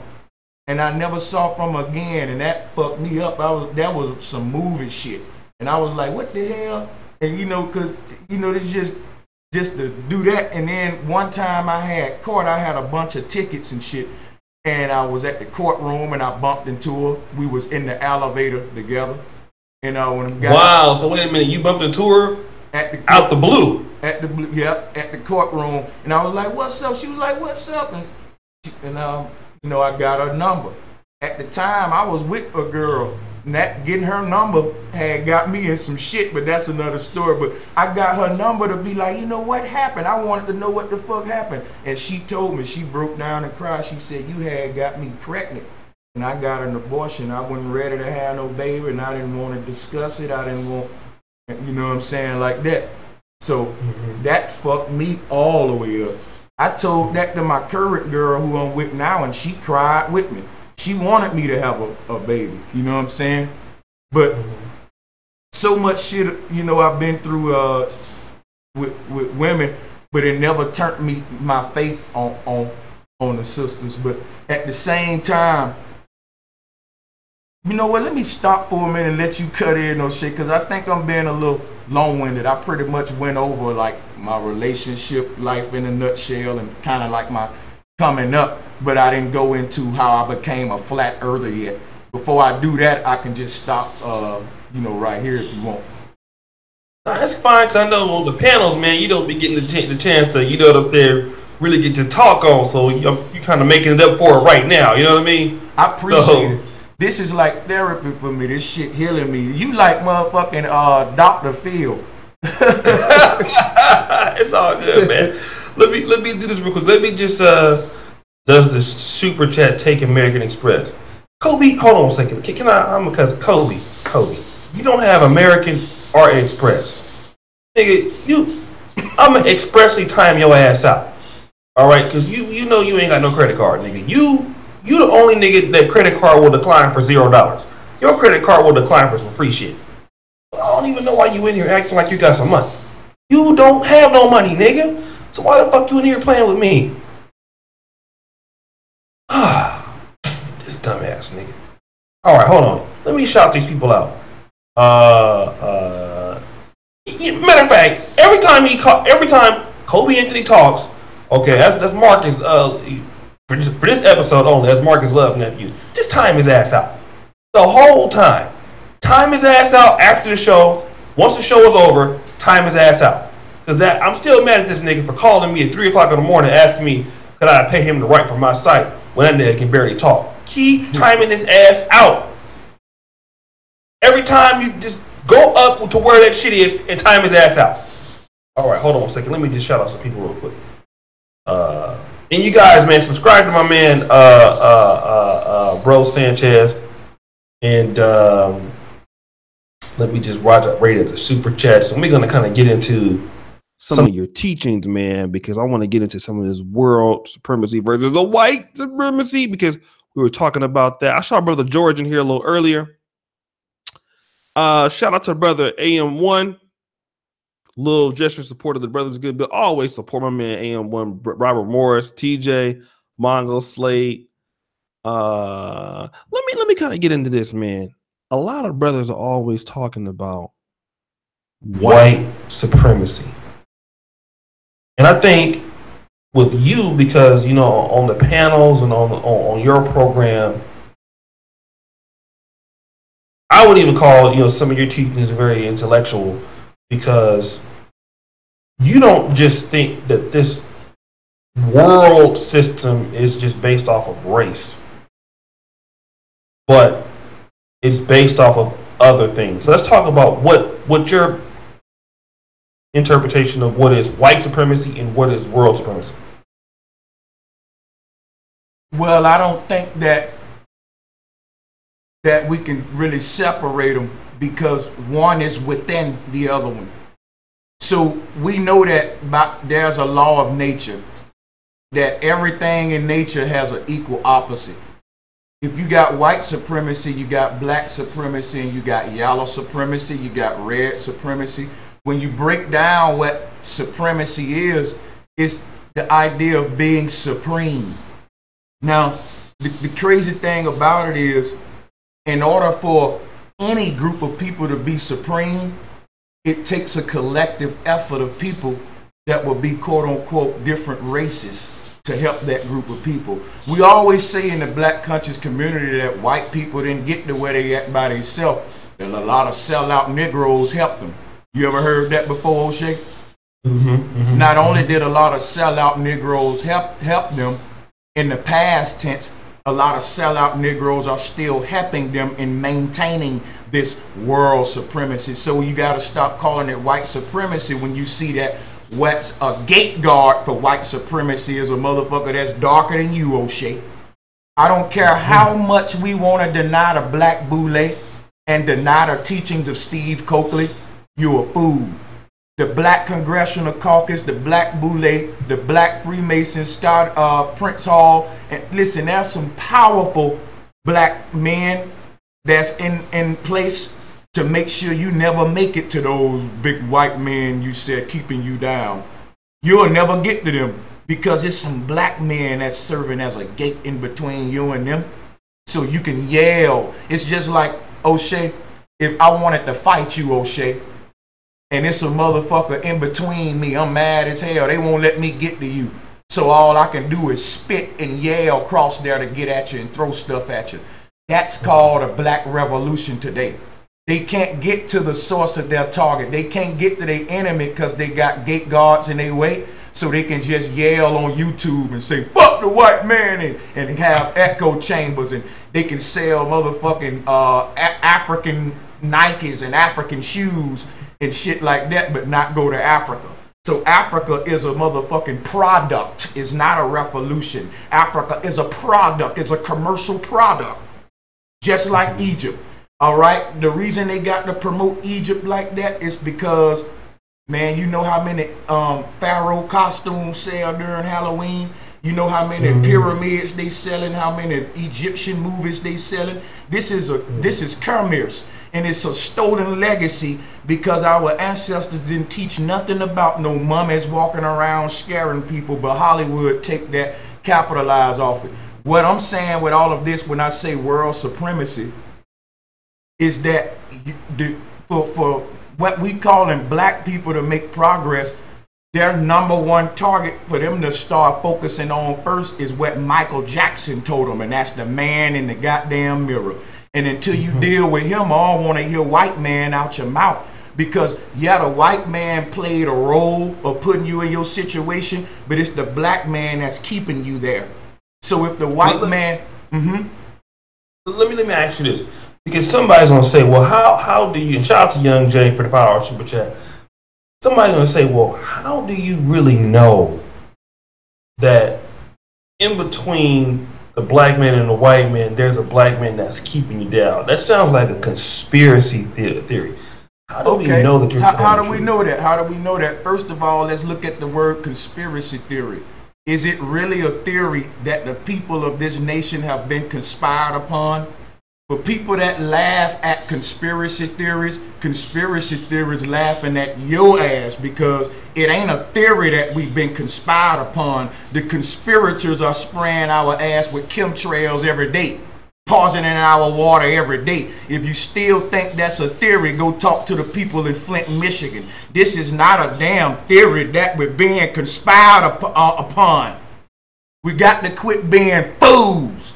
And I never saw from her again, and that fucked me up. That was some movie shit, and I was like, "What the hell?" And you know, cause you know, it's just to do that. And then one time I had court, I had a bunch of tickets and shit, and I was at the courtroom, and I bumped into her. We was in the elevator together, and when wow. So wait a minute, you bumped into her at the out the blue? At the blue, yep, at the courtroom, and I was like, "What's up?" She was like, "What's up?" And you know, I got her number. At the time, I was with a girl, and that getting her number had got me in some shit, but that's another story. But I got her number to be like, you know what happened? I wanted to know what the fuck happened. And she told me, she broke down and cried. She said, you had got me pregnant, and I got an abortion. I wasn't ready to have no baby, and I didn't want to discuss it. I didn't want, you know what I'm saying, like that. So that fucked me all the way up. I told that to my current girl who I'm with now, and she cried with me. She wanted me to have a baby, you know what I'm saying? But so much shit, you know, I've been through with women, but it never turned my faith on the sisters. But at the same time, you know what, let me stop for a minute and let you cut in on shit, because I think I'm being a little long-winded. I pretty much went over like my relationship life in a nutshell and kind of like my coming up, but I didn't go into how I became a flat earther yet. Before I do that, I can just stop, you know, right here if you want. That's fine, because I know on the panels, man, you don't be getting the chance to, you know what I'm saying, really get to talk on, so you're kind of making it up for it right now, you know what I mean? I appreciate it. This is like therapy for me. This shit healing me. You like motherfucking Dr. Phil. It's all good, man. Let me do this real quick. Let me just does the super chat take American Express? Kobe, hold on a second. Can I? I'm a cousin. Kobe, you don't have American or Express, nigga. I'ma expressly time your ass out. All right, because you know you ain't got no credit card, nigga. You the only nigga that credit card will decline for $0. Your credit card will decline for some free shit. I don't even know why you in here acting like you got some money. You don't have no money, nigga. So why the fuck you in here playing with me? This dumbass nigga. All right, hold on. Let me shout these people out. matter of fact, every time Kobe Anthony talks, okay, that's Marcus. For this episode only, that's Marcus Love nephew. Just time his ass out the whole time. Time his ass out after the show. Once the show is over, time his ass out. Because I'm still mad at this nigga for calling me at 3 o'clock in the morning asking me could I pay him to write for my site when that nigga can barely talk. Keep timing his ass out. Every time you just go up to where that shit is and time his ass out. All right, hold on 1 second. Let me just shout out some people real quick. And you guys, man, subscribe to my man, Bro Sanchez. And let me just rate the super chat. So we're going to kind of get into some of your teachings, man, because I want to get into some of this world supremacy versus the white supremacy, because we were talking about that. I saw Brother George in here a little earlier. Shout out to brother AM1. Little gesture support of the brothers good, but always support my man AM1, Robert Morris, TJ, Mongo, Slade. Let me kind of get into this, man. A lot of brothers are always talking about white supremacy. And I think with you, because you know, on the panels and on your program, I would even call, you know, some of your teachings very intellectual, because you don't just think that this world system is just based off of race, but it's based off of other things. So let's talk about what your interpretation of what is white supremacy and what is world supremacy. Well, I don't think that we can really separate them, because one is within the other one. So we know that there's a law of nature, that everything in nature has an equal opposite. If you got white supremacy, you got black supremacy, and you got yellow supremacy, you got red supremacy. When you break down what supremacy is, it's the idea of being supreme. Now, the crazy thing about it is, in order for any group of people to be supreme, it takes a collective effort of people that will be quote unquote different races to help that group of people. We always say in the black conscious community that white people didn't get to where they at by themselves. There's a lot of sellout Negroes helped them. You ever heard that before, Oshay? Not only did a lot of sellout Negroes help them, in the past tense, a lot of sellout Negroes are still helping them in maintaining this world supremacy. So you got to stop calling it white supremacy when you see that what's a gate guard for white supremacy is a motherfucker that's darker than you, Oshay. I don't care how much we want to deny the Black Boule and deny the teachings of Steve Coakley, you're a fool. The Black Congressional Caucus, the Black Boule, the Black Freemasons, Scott Prince Hall, and listen, there's some powerful black men that's in place to make sure you never make it to those big white men you said keeping you down. You'll never get to them, because it's some black men that's serving as a gate in between you and them, so you can yell. It's just like, Oshay, if I wanted to fight you, Oshay, and it's a motherfucker in between me, I'm mad as hell, they won't let me get to you. So all I can do is spit and yell across there to get at you and throw stuff at you. That's called a black revolution today. They can't get to the source of their target. They can't get to their enemy because they got gate guards in their way. So they can just yell on YouTube and say, fuck the white man, and have echo chambers, and they can sell motherfucking African Nikes and African shoes and shit like that, but not go to Africa. So Africa is a motherfucking product. It's not a revolution. Africa is a product. It's a commercial product. Just like Egypt. All right? The reason they got to promote Egypt like that is because, man, you know how many pharaoh costumes sell during Halloween? You know how many pyramids they selling, how many Egyptian movies they selling? This is commerce, and it's a stolen legacy, because our ancestors didn't teach nothing about no mummies walking around scaring people, but Hollywood take that, capitalize off it. What I'm saying with all of this, when I say world supremacy, is that for what we calling black people to make progress, their #1 target for them to start focusing on first is what Michael Jackson told them, and that's the man in the goddamn mirror. And until you deal with him, I don't want to hear white man out your mouth. Because, yeah, the white man played a role of putting you in your situation, but it's the black man that's keeping you there. So if the white man... Let me ask you this. Because somebody's going to say, well, how do you... And shout out to Young Jay for the $5 super chat. Somebody's going to say, well, how do you really know that in between the black man and the white man, there's a black man that's keeping you down? That sounds like a conspiracy theory. How do we know that you're telling the truth? How do we know that? How do we know that? First of all, let's look at the word conspiracy theory. Is it really a theory that the people of this nation have been conspired upon? For people that laugh at conspiracy theories laughing at your ass, because it ain't a theory that we've been conspired upon. The conspirators are spraying our ass with chemtrails every day, poisoning our water every day. If you still think that's a theory, go talk to the people in Flint, Michigan. This is not a damn theory that we're being conspired upon. We got to quit being fools.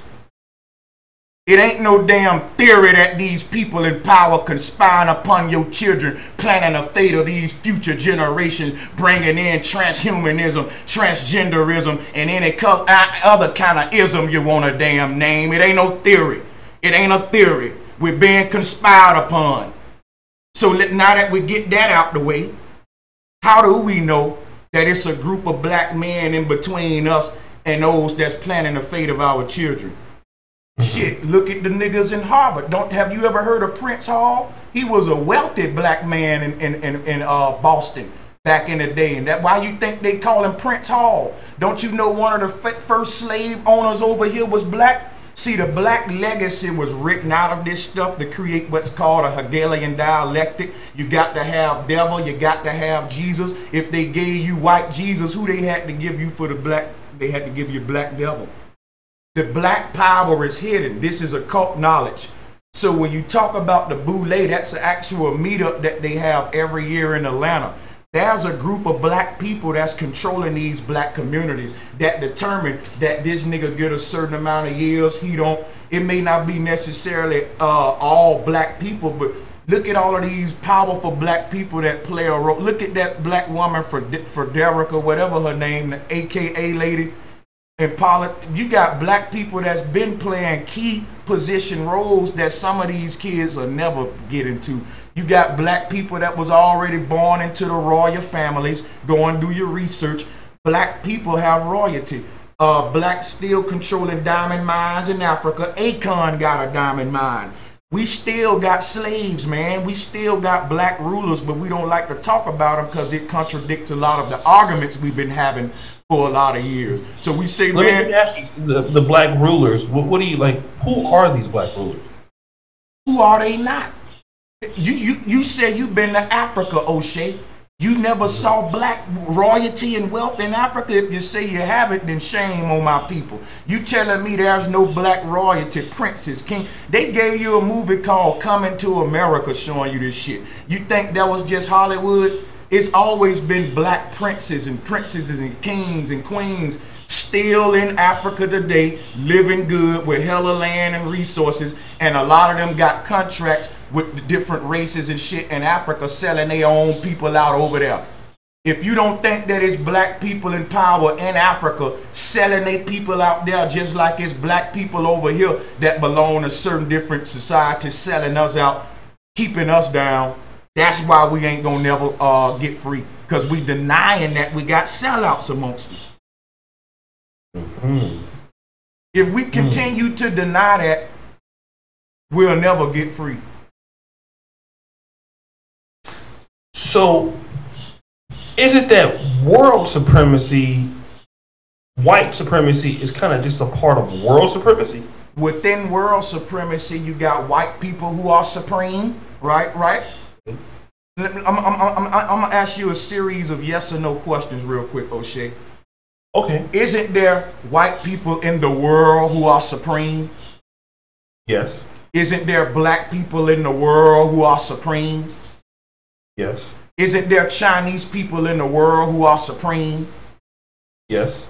It ain't no damn theory that these people in power conspiring upon your children, planning the fate of these future generations, bringing in transhumanism, transgenderism, and any other kind of ism you want to damn name. It ain't no theory. It ain't a theory. We're being conspired upon. So now that we get that out the way, how do we know that it's a group of black men in between us and those that's planning the fate of our children? Shit, look at the niggas in Harvard. Have you ever heard of Prince Hall? He was a wealthy black man in Boston back in the day. And that's why you think they call him Prince Hall. Don't you know one of the first slave owners over here was black? See, the black legacy was written out of this stuff to create what's called a Hegelian dialectic. You got to have devil, you got to have Jesus. If they gave you white Jesus, who they had to give you for the black? They had to give you black devil. The black power is hidden. This is occult knowledge. So when you talk about the Boule, that's an actual meetup that they have every year in Atlanta. There's a group of black people that's controlling these black communities that determine that this nigga get a certain amount of years. He don't. It may not be necessarily all black people, but look at all of these powerful black people that play a role. Look at that black woman for Derek or whatever her name, the AKA lady. In you got black people that's been playing key position roles that some of these kids will never get into. You got black people that was already born into the royal families. Go and do your research. Black people have royalty. Black still controlling diamond mines in Africa. Akon got a diamond mine. We still got slaves, man. We still got black rulers, but we don't like to talk about them because it contradicts a lot of the arguments we've been having for a lot of years. So we say, let me ask you, the black rulers, what do you like? Who are these black rulers? Who are they not? You said you've been to Africa, Oshay. You never saw black royalty and wealth in Africa. If you say you haven't, then shame on my people. You telling me there's no black royalty, princes, king. They gave you a movie called Coming to America showing you this shit. You think that was just Hollywood? It's always been black princes and princesses and kings and queens still in Africa today, living good with hella land and resources. And a lot of them got contracts with the different races and shit in Africa selling their own people out over there. If you don't think that it's black people in power in Africa selling their people out there just like it's black people over here that belong to certain different societies selling us out, keeping us down, that's why we ain't gonna never get free, because we denying that we got sellouts amongst us. If we continue to deny that, we'll never get free. So, is it that world supremacy, white supremacy, is kind of just a part of world supremacy? Within world supremacy, you got white people who are supreme, right? I'm gonna ask you a series of yes or no questions real quick, Oshay. Okay. Isn't there white people in the world who are supreme? Yes. Isn't there black people in the world who are supreme? Yes. Isn't there Chinese people in the world who are supreme? Yes.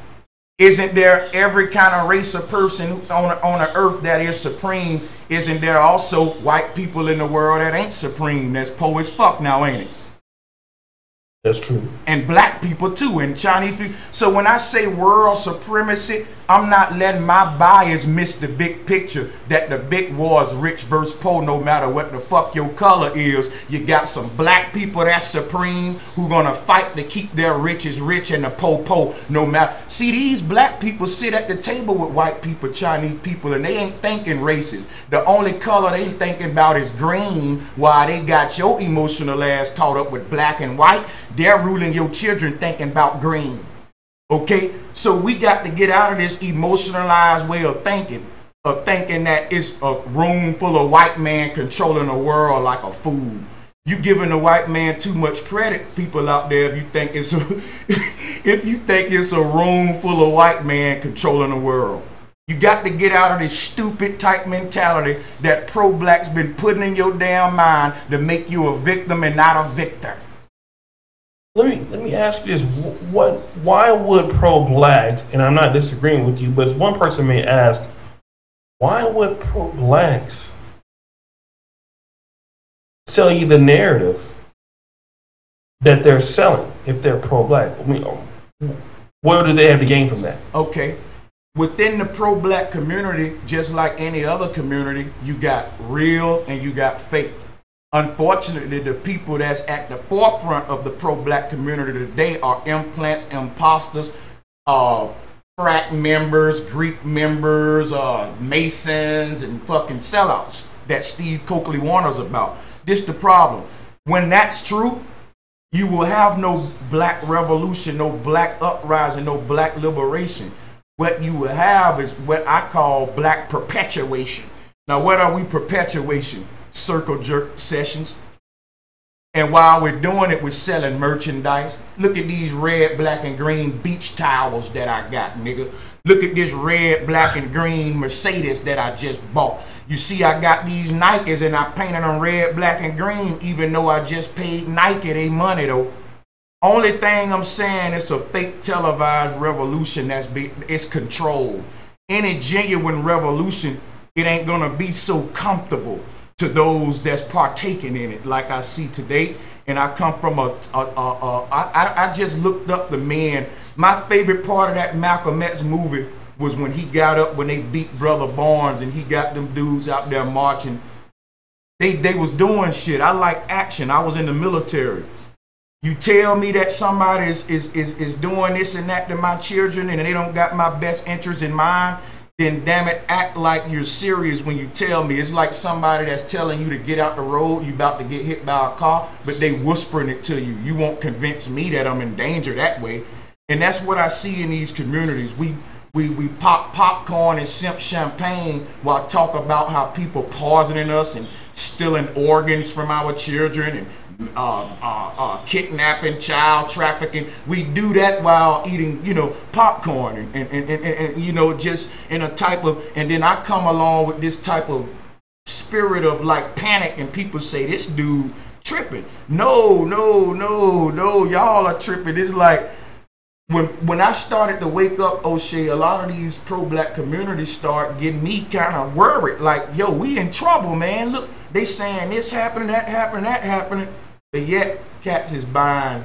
Isn't there every kind of race of person on the earth that is supreme? Isn't there also white people in the world that ain't supreme? That's poor as fuck now, ain't it? That's true. And black people too, and Chinese people. So when I say world supremacy, I'm not letting my bias miss the big picture that the big war is rich versus poor, no matter what the fuck your color is. You got some black people that's supreme who gonna fight to keep their riches rich and the poor, no matter. See, these black people sit at the table with white people, Chinese people, and they ain't thinking races. The only color they thinking about is green, while they got your emotional ass caught up with black and white. They're ruling your children thinking about green. Okay, so we got to get out of this emotionalized way of thinking that it's a room full of white man controlling the world like a fool. You giving the white man too much credit, people out there, if you think it's a room full of white man controlling the world. You got to get out of this stupid type mentality that pro-black's been putting in your damn mind to make you a victim and not a victor. Let me ask you this: why would pro-blacks, and I'm not disagreeing with you, but one person may ask, why would pro-blacks sell you the narrative that they're selling if they're pro-black? I mean, what do they have to gain from that? Okay, within the pro-black community, just like any other community, you got real and you got fake. Unfortunately, the people that's at the forefront of the pro-black community today are implants, imposters, frat members, Greek members, Masons, and fucking sellouts that Steve Coakley warns us about. This the problem. When that's true, you will have no black revolution, no black uprising, no black liberation. What you will have is what I call black perpetuation. Now, what are we perpetuation? Circle jerk sessions. And while we're doing it, we're selling merchandise. Look at these red, black, and green beach towels that I got, nigga. Look at this red, black, and green Mercedes that I just bought. You see, I got these Nikes and I painted them red, black, and green, even though I just paid Nike their money, though. Only thing I'm saying, it's a fake televised revolution it's controlled. Any genuine revolution, it ain't gonna be so comfortable to those that's partaking in it, like I see today. And I come from I just looked up the man. My favorite part of that Malcolm X movie was when he got up, when they beat Brother Barnes and he got them dudes out there marching. They was doing shit. I like action. I was in the military. You tell me that somebody is doing this and that to my children and they don't got my best interest in mind, then damn it, act like you're serious when you tell me. It's like somebody that's telling you to get out the road, you about to get hit by a car, but they whispering it to you. You won't convince me that I'm in danger that way. And that's what I see in these communities. We pop popcorn and sip champagne while talk about how people poisoning us and stealing organs from our children and kidnapping, child trafficking. We do that while eating, popcorn and just in a type of, and then I come along with this type of spirit of like panic and people say this dude tripping. No, y'all are tripping. It's like when I started to wake up, Oshay, a lot of these pro-black communities start getting me kind of worried. Like, yo, we in trouble, man. Look, they saying this happening, that happening, that happening. But yet, cats is buying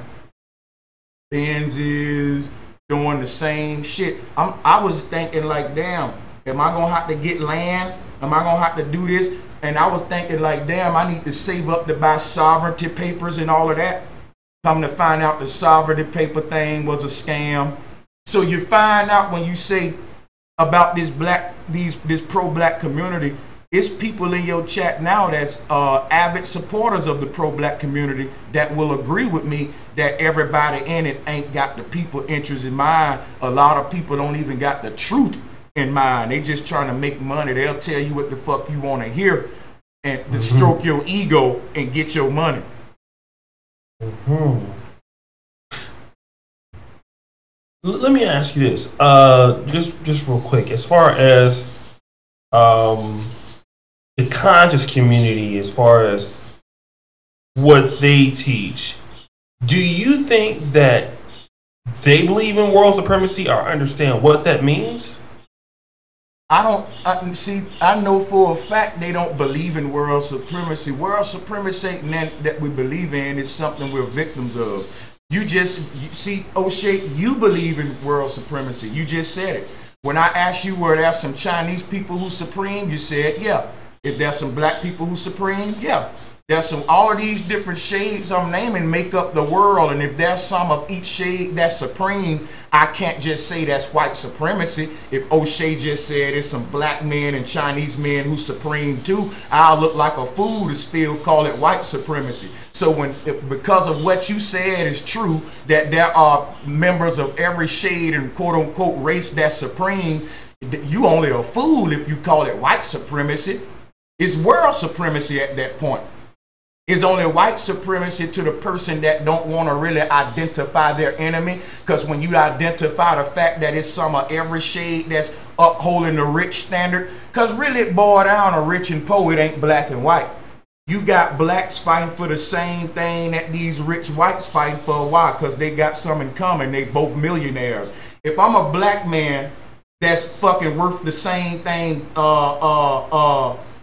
Benzes, doing the same shit. I was thinking like, damn, am I gonna have to get land? Am I gonna have to do this? And I was thinking like, damn, I need to save up to buy sovereignty papers and all of that. Come to find out the sovereignty paper thing was a scam. So you find out when you say about this pro-black community, it's people in your chat now that's avid supporters of the pro-black community that will agree with me that everybody in it ain't got the people interest in mind. A lot of people don't even got the truth in mind. They just trying to make money. They'll tell you what the fuck you want to hear and to stroke your ego and get your money. Let me ask you this, just real quick, as far as the conscious community, as far as what they teach, do you think that they believe in world supremacy or understand what that means? I know for a fact they don't believe in world supremacy. World supremacy ain't nothing that we believe in. It's something we're victims of. See, Oshay, you believe in world supremacy. You just said it. When I asked you were there some Chinese people who supreme, you said, yeah. If there's some black people who supreme, yeah. There's all of these different shades I'm naming make up the world, and if there's some of each shade that's supreme, I can't just say that's white supremacy. If Oshay just said it's some black men and Chinese men who supreme too, I'll look like a fool to still call it white supremacy. So because of what you said is true, that there are members of every shade and quote unquote race that's supreme, you only a fool if you call it white supremacy. It's world supremacy at that point. It's only white supremacy to the person that don't want to really identify their enemy. Because when you identify the fact that it's some of every shade that's upholding the rich standard, because really it boils down to rich and poor, it ain't black and white. You got blacks fighting for the same thing that these rich whites fighting for. Why? Because they got some in common. They both millionaires. If I'm a black man that's fucking worth the same thing,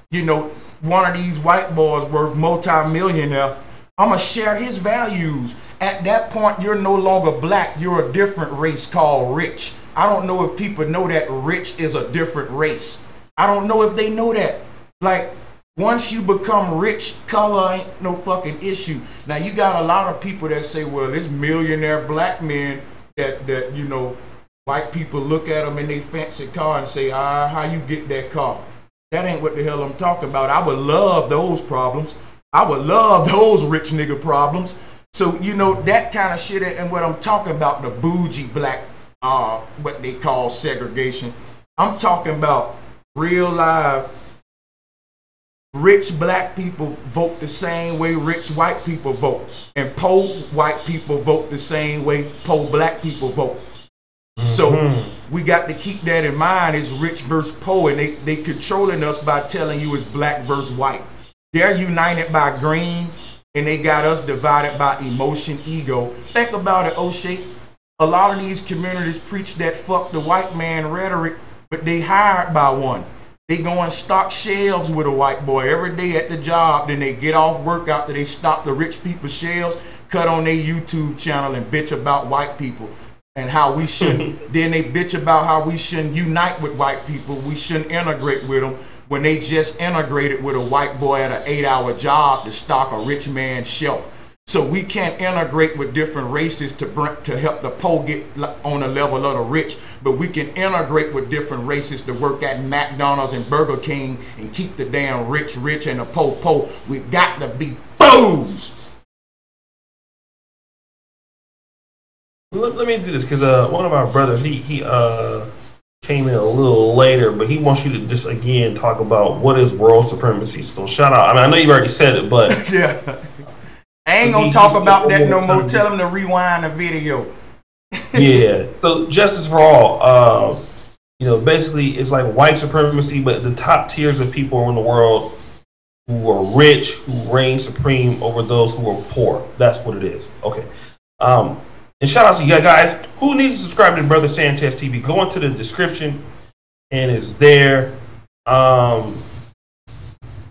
you know, one of these white boys worth multi-millionaire, I'm gonna share his values. At that point, you're no longer black, you're a different race called rich. I don't know if people know that rich is a different race. I don't know if they know that. Like, once you become rich, color ain't no fucking issue. Now, you got a lot of people that say, well, this millionaire black men that you know, white people look at them in their fancy car and say, how you get that car? That ain't what the hell I'm talking about. I would love those problems. I would love those rich nigga problems. So, you know, that kind of shit. And what I'm talking about, the bougie black, what they call segregation. I'm talking about real live rich black people vote the same way rich white people vote. And poor white people vote the same way poor black people vote. So we got to keep that in mind. It's rich versus poor, and they controlling us by telling you it's black versus white. They're united by green, and they got us divided by emotion, ego. Think about it, Oshay. A lot of these communities preach that fuck the white man rhetoric, but they hired by one. They go and stock shelves with a white boy every day at the job. Then they get off work after they stock the rich people's shelves, cut on their YouTube channel and bitch about white people. And how we shouldn't, then they bitch about how we shouldn't unite with white people. We shouldn't integrate with them when they just integrated with a white boy at an 8-hour job to stock a rich man's shelf. So we can't integrate with different races to help the poor get on the level of the rich, but we can integrate with different races to work at McDonald's and Burger King and keep the damn rich rich and the poor poor. We got to be fools. Let me do this because one of our brothers he came in a little later, but he wants you to just again talk about what is world supremacy. So shout out. I mean, I know you've already said it, but yeah, I ain't gonna talk about that no more. Tell him to rewind the video. Yeah. So justice for all. You know, basically it's like white supremacy, but the top tiers of people in the world who are rich, who reign supreme over those who are poor. That's what it is. Okay. And shout out to you guys who needs to subscribe to Brother Sanchez TV. Go into the description and it's there. Now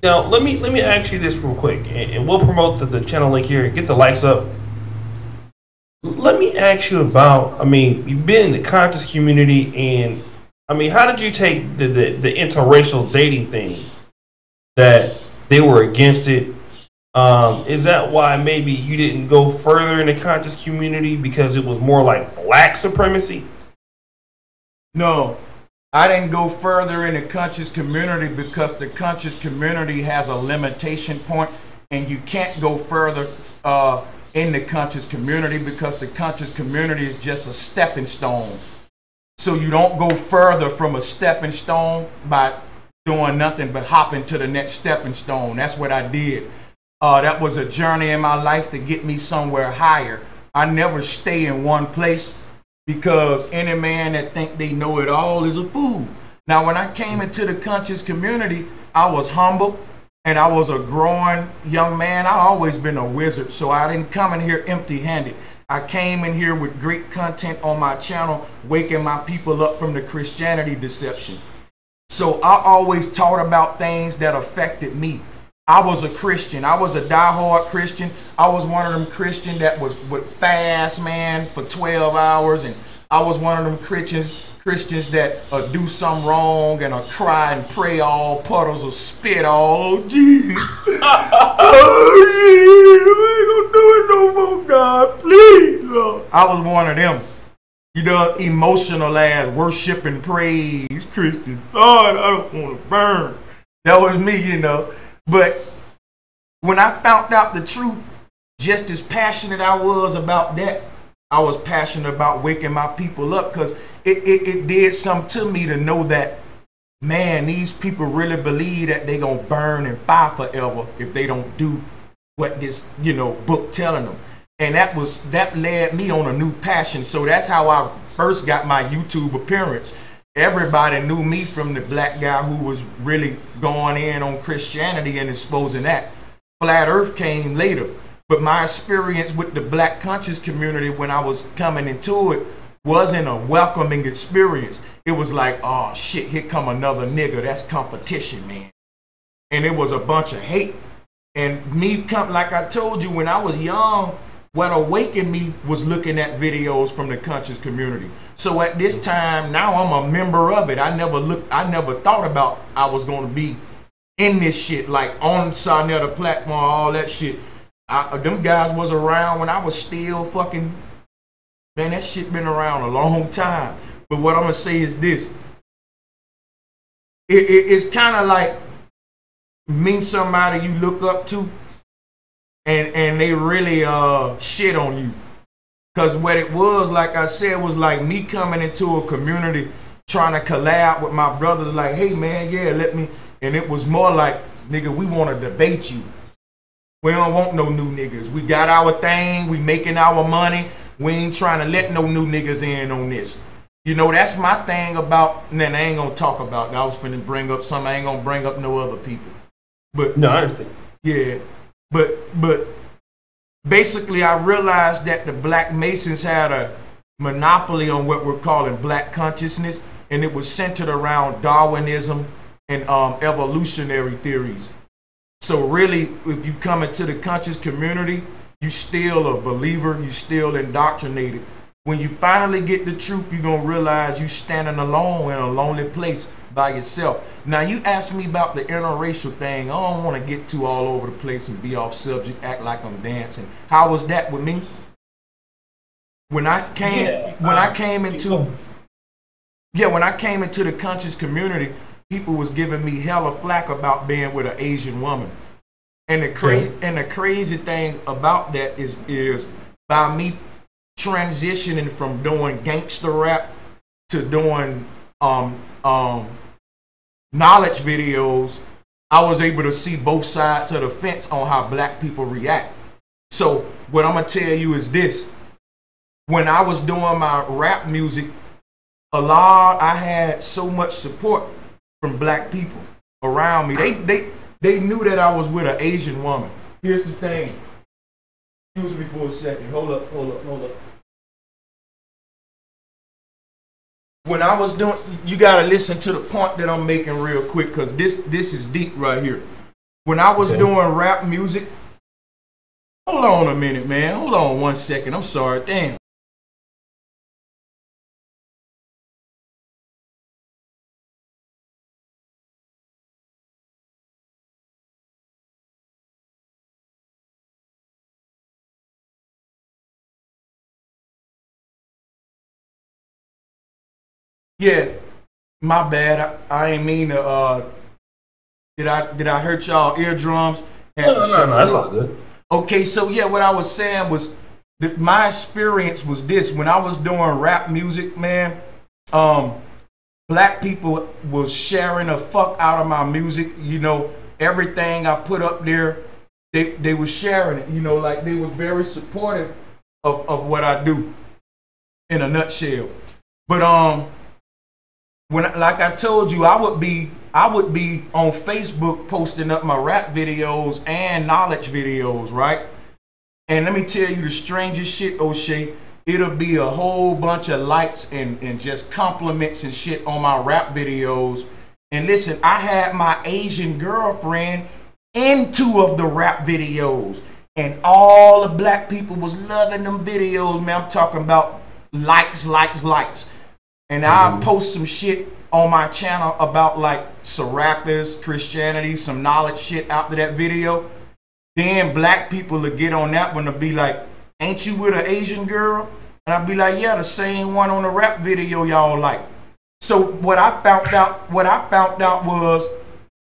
let me ask you this real quick, and we'll promote the channel link here. Get the likes up. Let me ask you about. I mean, you've been in the conscious community, and I mean, how did you take the interracial dating thing? That they were against it. Is that why maybe you didn't go further in the conscious community because it was more like black supremacy? No, I didn't go further in the conscious community because the conscious community has a limitation point, and you can't go further in the conscious community because the conscious community is just a stepping stone. So you don't go further from a stepping stone by doing nothing but hopping to the next stepping stone. That's what I did. That was a journey in my life to get me somewhere higher. I never stay in one place because any man that think they know it all is a fool. Now, when I came into the conscious community, I was humble. and I was a growing young man. I always been a wizard, so I didn't come in here empty-handed. I came in here with great content on my channel, waking my people up from the Christianity deception. So I always taught about things that affected me. I was a Christian. I was a diehard Christian. I was one of them Christians that would fast, man, for 12 hours. And I was one of them Christians that do something wrong and cry and pray all puddles of spit. Oh, Jesus. Oh, Jesus. I ain't gonna do it no more, God. Please, Lord. I was one of them. You know, emotional ass, worship and praise Christian. Lord, I don't want to burn. That was me, you know. But when I found out the truth, just as passionate I was about that, I was passionate about waking my people up, because it did something to me to know that, man, these people really believe that they gonna burn in fire forever if they don't do what this, you know, book telling them. And that led me on a new passion. So that's how I first got my YouTube appearance. Everybody knew me from the black guy who was really going in on Christianity and exposing that. Flat Earth came later. But my experience with the black conscious community when I was coming into it wasn't a welcoming experience. It was like, oh shit, here come another nigga. That's competition, man. And it was a bunch of hate. And me, like I told you, when I was young, what awakened me was looking at videos from the conscious community. So at this time, now I'm a member of it. I never thought about I was going to be in this shit, like on the platform, all that shit. Them guys was around when I was still fucking, man, that shit been around a long time. But what I'm going to say is this. It's kind of like meet somebody you look up to, and they really shit on you. Because what it was, like I said, was like me coming into a community trying to collab with my brothers, like, hey man, yeah, let me. And it was more like, nigga, we want to debate you. We don't want no new niggas. We got our thing, we making our money. We ain't trying to let no new niggas in on this. You know, that's my thing about, and then I ain't gonna talk about that. I was finna bring up something, I ain't gonna bring up no other people. But no, I understand. Yeah. But basically I realized that the Black Masons had a monopoly on what we're calling black consciousness, and it was centered around Darwinism and evolutionary theories. So really, if you come into the conscious community, you still a believer, you still indoctrinated. When you finally get the truth, you're going to realize you standing alone in a lonely place by yourself. Now, you asked me about the interracial thing. I don't want to get too all over the place and be off subject, act like I'm dancing. How was that with me? When I came into the conscious community, people was giving me hella flack about being with an Asian woman. And the crazy thing about that is by me transitioning from doing gangster rap to doing knowledge videos, I was able to see both sides of the fence on how black people react. So what I'm gonna tell you is this: when I was doing my rap music, I had so much support from black people around me. They knew that I was with an Asian woman. Here's the thing. Excuse me for a second. Hold up. When I was doing, you gotta listen to the point that I'm making real quick, because this is deep right here. When I was doing rap music, hold on a minute, man. Hold on 1 second. I'm sorry. Damn. Yeah, my bad. I ain't mean to. Did I hurt y'all eardrums? No, that's all good. Okay, so yeah, what I was saying was that my experience was this: when I was doing rap music, man, black people was sharing the fuck out of my music. You know, everything I put up there, they was sharing it. You know, like they was very supportive of what I do. In a nutshell, but when, like I told you, I would be I would be on Facebook posting up my rap videos and knowledge videos, right? And let me tell you the strangest shit, Oshay. It'll be a whole bunch of likes and just compliments and shit on my rap videos. And listen, I had my Asian girlfriend in 2 of the rap videos. And all the black people was loving them videos, man. I'm talking about likes. And I'll post some shit on my channel about like Serapis, Christianity, some knowledge shit after that video. Then black people will get on that one to be like, ain't you with an Asian girl? And I'll be like, yeah, the same one on the rap video y'all like. So what I found out was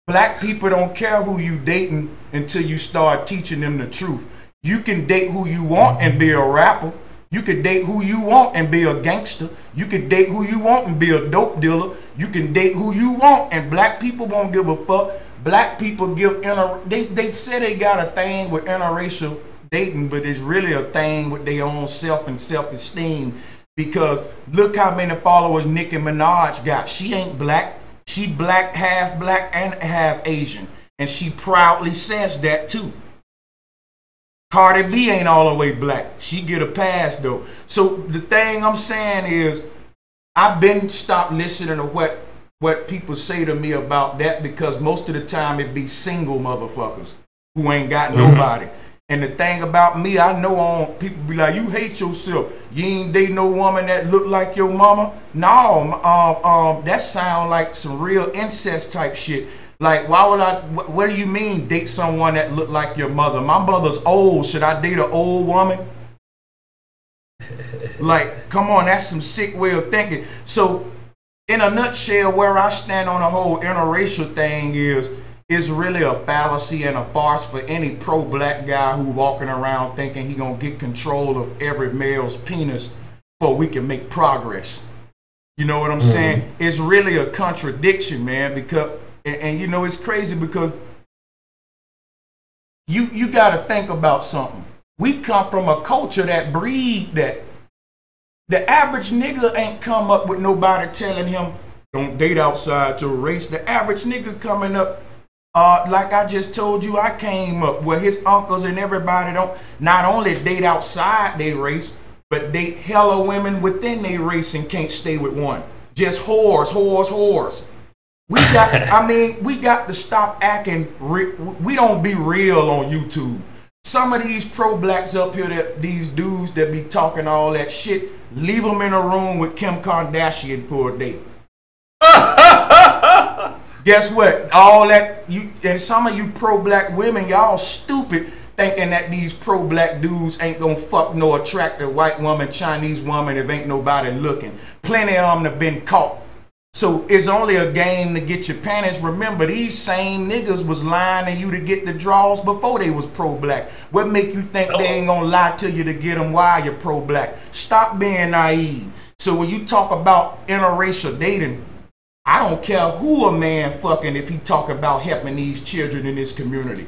black people don't care who you dating until you start teaching them the truth. You can date who you want and be a rapper. You can date who you want and be a gangster. You can date who you want and be a dope dealer. You can date who you want, and black people won't give a fuck. Black people they say they got a thing with interracial dating, but it's really a thing with their own self and self-esteem. Because look how many followers Nicki Minaj got. She ain't black. She black, and half Asian. And she proudly says that too. Cardi B ain't all the way black. She get a pass though. So the thing I'm saying is, I've been stopped listening to what people say to me about that, because most of the time it be single motherfuckers who ain't got nobody. And the thing about me, I know people be like, you hate yourself. You ain't date no woman that look like your mama. No, that sound like some real incest type shit. Like, why would I, what do you mean date someone that look like your mother? My mother's old. Should I date an old woman? Like, come on, that's some sick way of thinking. So, in a nutshell, where I stand on the whole interracial thing is really a fallacy and a farce for any pro-black guy who walking around thinking he gonna get control of every male's penis so we can make progress. You know what I'm saying? It's really a contradiction, man, because, and you know, it's crazy because you gotta think about something. We come from a culture that breed that. The average nigga ain't come up with nobody telling him, don't date outside your race. The average nigga coming up, like I just told you, I came up where his uncles and everybody don't not only date outside their race, but date hella women within their race and can't stay with one. Just whores. We got, I mean, we got to stop acting, we don't be real on YouTube. Some of these pro-blacks up here, these dudes that be talking all that shit, leave them in a room with Kim Kardashian for a day. Guess what? All that, and some of you pro-black women, y'all stupid, thinking that these pro-black dudes ain't gonna fuck no attractive white woman, Chinese woman if ain't nobody looking. Plenty of them have been caught. So it's only a game to get your panties. Remember, these same niggas was lying to you to get the draws before they was pro-black. What make you think they ain't gonna lie to you to get them while you're pro-black? Stop being naive. So when you talk about interracial dating, I don't care who a man fucking if he talk about helping these children in this community.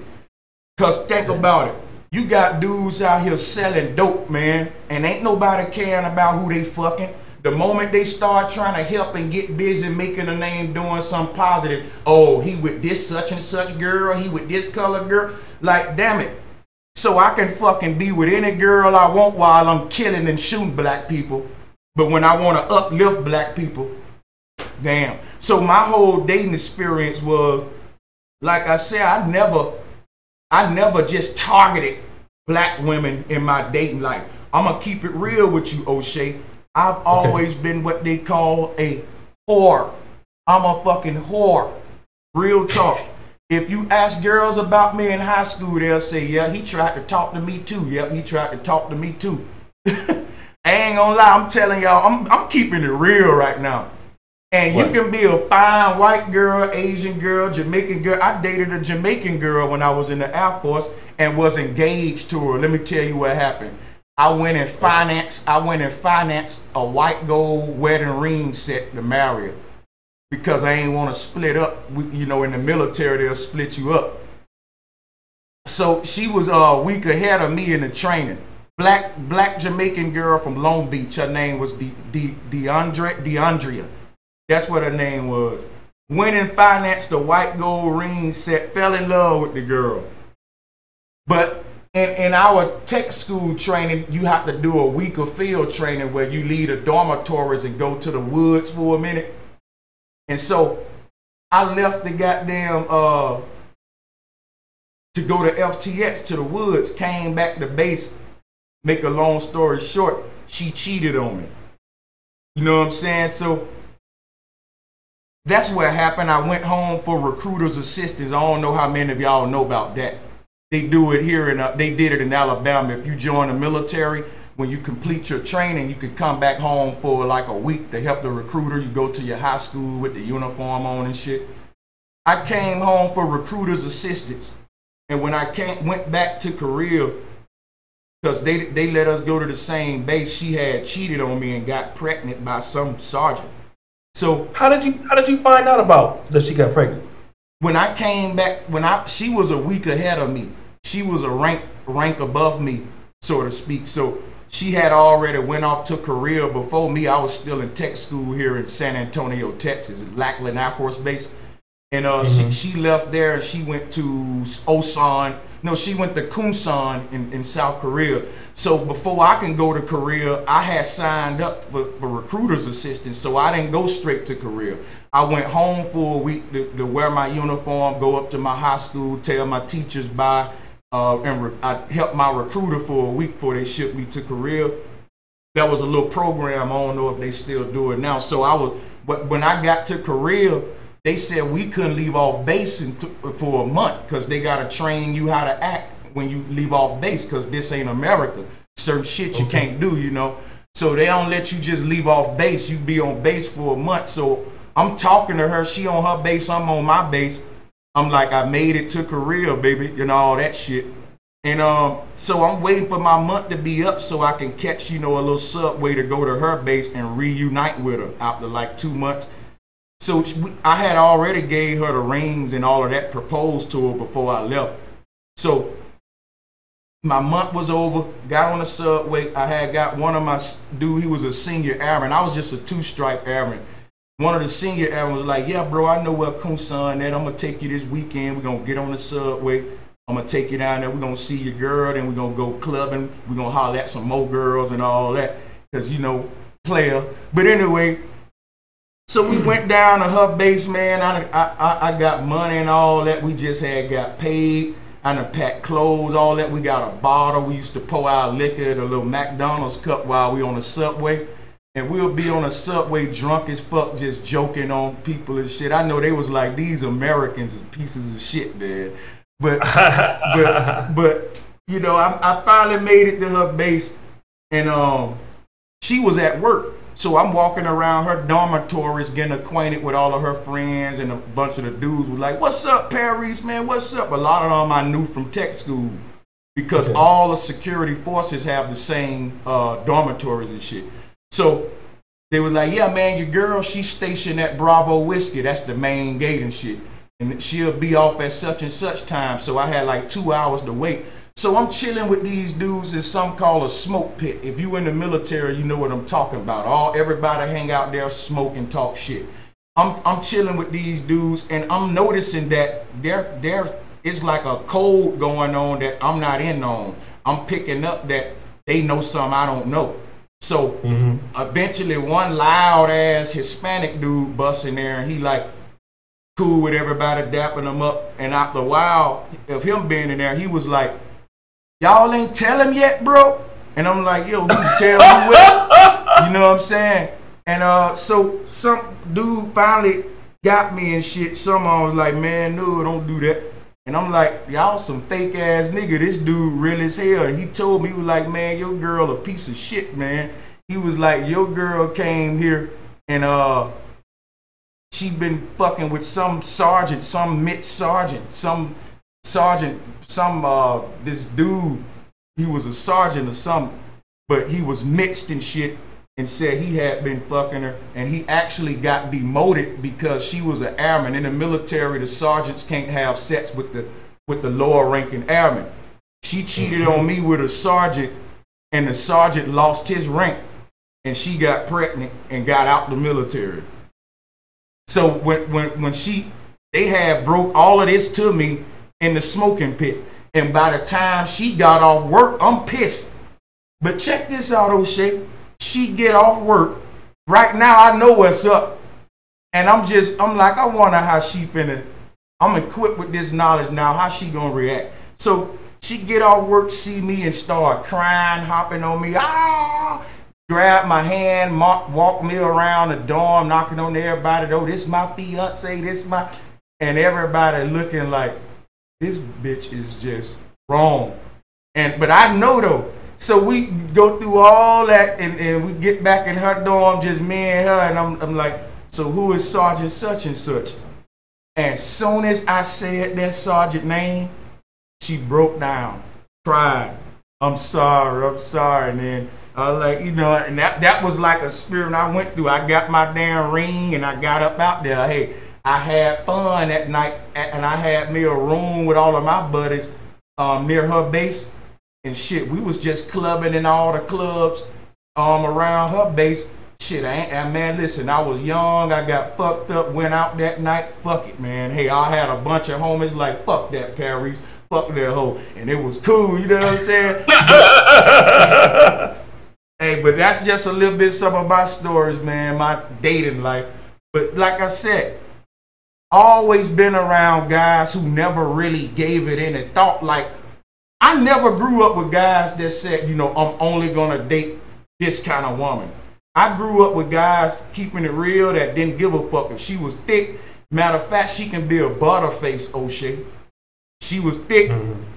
Cause think about it. You got dudes out here selling dope, man, and ain't nobody caring about who they fucking. The moment they start trying to help and get busy making a name doing something positive, oh, he with this such and such girl, he with this color girl, like damn it. So I can fucking be with any girl I want while I'm killing and shooting black people. But when I want to uplift black people, damn. So my whole dating experience was, like I said, I never just targeted black women in my dating life. I'm gonna keep it real with you, Oshay. I've always been what they call a whore. I'm a fucking whore. Real talk. If you ask girls about me in high school, they'll say, yeah, he tried to talk to me too. Yep, he tried to talk to me too. I ain't gonna lie, I'm telling y'all, I'm keeping it real right now. And you can be a fine white girl, Asian girl, Jamaican girl. I dated a Jamaican girl when I was in the Air Force and was engaged to her. Let me tell you what happened. I went and financed a white gold wedding ring set to marry her because I ain't want to split up. You know, in the military, they'll split you up. So she was a week ahead of me in the training. Black Jamaican girl from Long Beach. Her name was Deandria. That's what her name was. went and financed a white gold ring set, fell in love with the girl. But in our tech school training, you have to do a week of field training where you leave the dormitories and go to the woods for a minute. And so I left the goddamn to go to FTX to the woods, came back to base. Make a long story short, she cheated on me. You know what I'm saying? So that's what happened. I went home for recruiter's assistance. I don't know how many of y'all know about that. They do it here, and they did it in Alabama. If you join the military, when you complete your training, you can come back home for like a week to help the recruiter. You go to your high school with the uniform on and shit. I came home for recruiter's assistance. And when I went back to Korea, because they let us go to the same base, she had cheated on me and got pregnant by some sergeant. So how did you find out about that she got pregnant? When I came back, she was a week ahead of me. She was a rank above me, so to speak. So she had already went off to Korea before me. I was still in tech school here in San Antonio, Texas, at Lackland Air Force Base. And she left there and she went to Osan. No, she went to Kunsan in South Korea. So before I can go to Korea, I had signed up for recruiter's assistance. So I didn't go straight to Korea. I went home for a week to wear my uniform, go up to my high school, tell my teachers bye, and I helped my recruiter for a week before they shipped me to Korea. That was a little program. I don't know if they still do it now. So but when I got to Korea, they said we couldn't leave off base for a month because they got to train you how to act when you leave off base, because this ain't America. Certain shit you can't do, you know. So they don't let you just leave off base. You be on base for a month. So I'm talking to her. She on her base. I'm on my base. I'm like, I made it to Korea, baby, you know, all that shit. And so I'm waiting for my month to be up so I can catch, you know, a little subway to go to her base and reunite with her after like 2 months. So I had already gave her the rings and all of that, proposed to her before I left. So my month was over, got on the subway. I had got one of my dude, he was a senior airman. I was just a 2-stripe airman. One of the senior airmen was like, yeah, bro, I know where Kunsan at. I'm going to take you this weekend. We're going to get on the subway. I'm going to take you down there. We're going to see your girl. Then we're going to go clubbing. We're going to holler at some more girls and all that. Because, you know, player. But anyway, so we went down to her base, man. I got money and all that. We just had got paid. I done packed clothes, all that. We got a bottle. We used to pour our liquor in a little McDonald's cup while we on the subway. And we'll be on a subway drunk as fuck, just joking on people and shit. I know they was like, these Americans are pieces of shit, man. But you know, I finally made it to her base, and she was at work. So I'm walking around her dormitories, getting acquainted with all of her friends, and a bunch of the dudes were like, what's up, Paris, man, what's up? A lot of them I knew from tech school, because all the security forces have the same dormitories and shit. So they were like, yeah, man, your girl, she's stationed at Bravo Whiskey. That's the main gate and shit. And she'll be off at such and such time. So I had like 2 hours to wait. So I'm chilling with these dudes in some call a smoke pit. If you in the military, you know what I'm talking about. Everybody hang out there, smoke and talk shit. I'm chilling with these dudes, and I'm noticing that there is like a code going on that I'm not in on. I'm picking up that they know something I don't know. So eventually one loud ass Hispanic dude busts in there, and he like cool with everybody, dapping them up. And after a while of him being in there, he was like, y'all ain't tell him yet, bro? And I'm like, yo, who tell me what? You know what I'm saying? And so some dude finally got me and shit. Someone was like, man, no, don't do that. And I'm like, y'all some fake ass nigga. This dude real as hell. And he told me, he was like, man, your girl a piece of shit, man. He was like, your girl came here and she been fucking with some sergeant, some mid-sergeant, this dude, he was a sergeant or something, but he was mixed and shit, and said he had been fucking her, and he actually got demoted because she was an airman. In the military, the sergeants can't have sex with the lower ranking airman. She cheated on me with a sergeant, and the sergeant lost his rank, and she got pregnant and got out the military. So they had broke all of this to me in the smoking pit. And by the time she got off work, I'm pissed. But check this out, Oshay. She get off work. Right now, I know what's up. And I'm like, I wonder how she finna, I'm equipped with this knowledge now, how she gonna react. So she get off work, see me, and start crying, hopping on me. Grab my hand, walk me around the dorm, knocking on everybody's door. This my fiance, and everybody looking like, this bitch is just wrong. But I know though. So we go through all that, and we get back in her dorm, just me and her, and I'm like, so who is Sergeant such and such? And soon as I said that sergeant name, she broke down, cried. I'm sorry, man. I was like, and that was like a spirit I went through. I got my damn ring and I got up out there. Hey, I had fun that night, and I had me a room with all of my buddies near her base and shit. We was just clubbing in all the clubs around her base. Shit, man, listen, I was young, I got fucked up, went out that night, fuck it, man. Hey, I had a bunch of homies like, fuck that Paris, fuck that hoe, and it was cool, you know what I'm saying? Hey, but that's just a little bit some of my stories, man, my dating life. But like I said, always been around guys who never really gave it any thought. Like, I never grew up with guys that said, I'm only gonna date this kind of woman. I grew up with guys keeping it real that didn't give a fuck if she was thick. Matter of fact, she can be a butterface, Oshay. She was thick.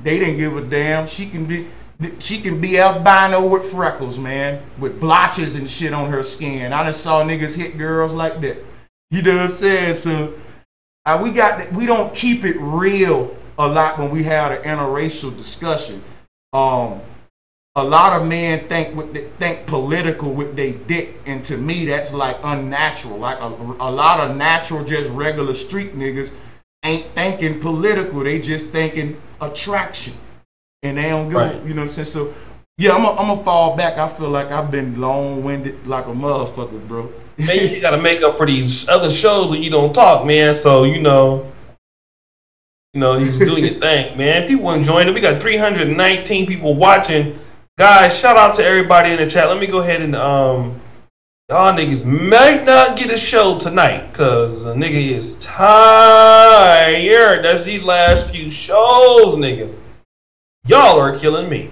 They didn't give a damn. She can be albino with freckles, man, with blotches and shit on her skin. I just saw niggas hit girls like that. You know what I'm saying? So we don't keep it real a lot when we have an interracial discussion. A lot of men think political with their dick, and to me that's like unnatural. Like a lot of natural, just regular street niggas ain't thinking political. They just thinking attraction, and they don't go. Right. You know what I'm saying? So yeah, I'm gonna fall back. I feel like I've been long-winded like a motherfucker, bro. Man, you gotta make up for these other shows when you don't talk, man. So you just doing your thing, man. People enjoying it. We got 319 people watching. Guys, shout out to everybody in the chat. Let me go ahead and y'all niggas might not get a show tonight because a nigga is tired. That's these last few shows, nigga. Y'all are killing me.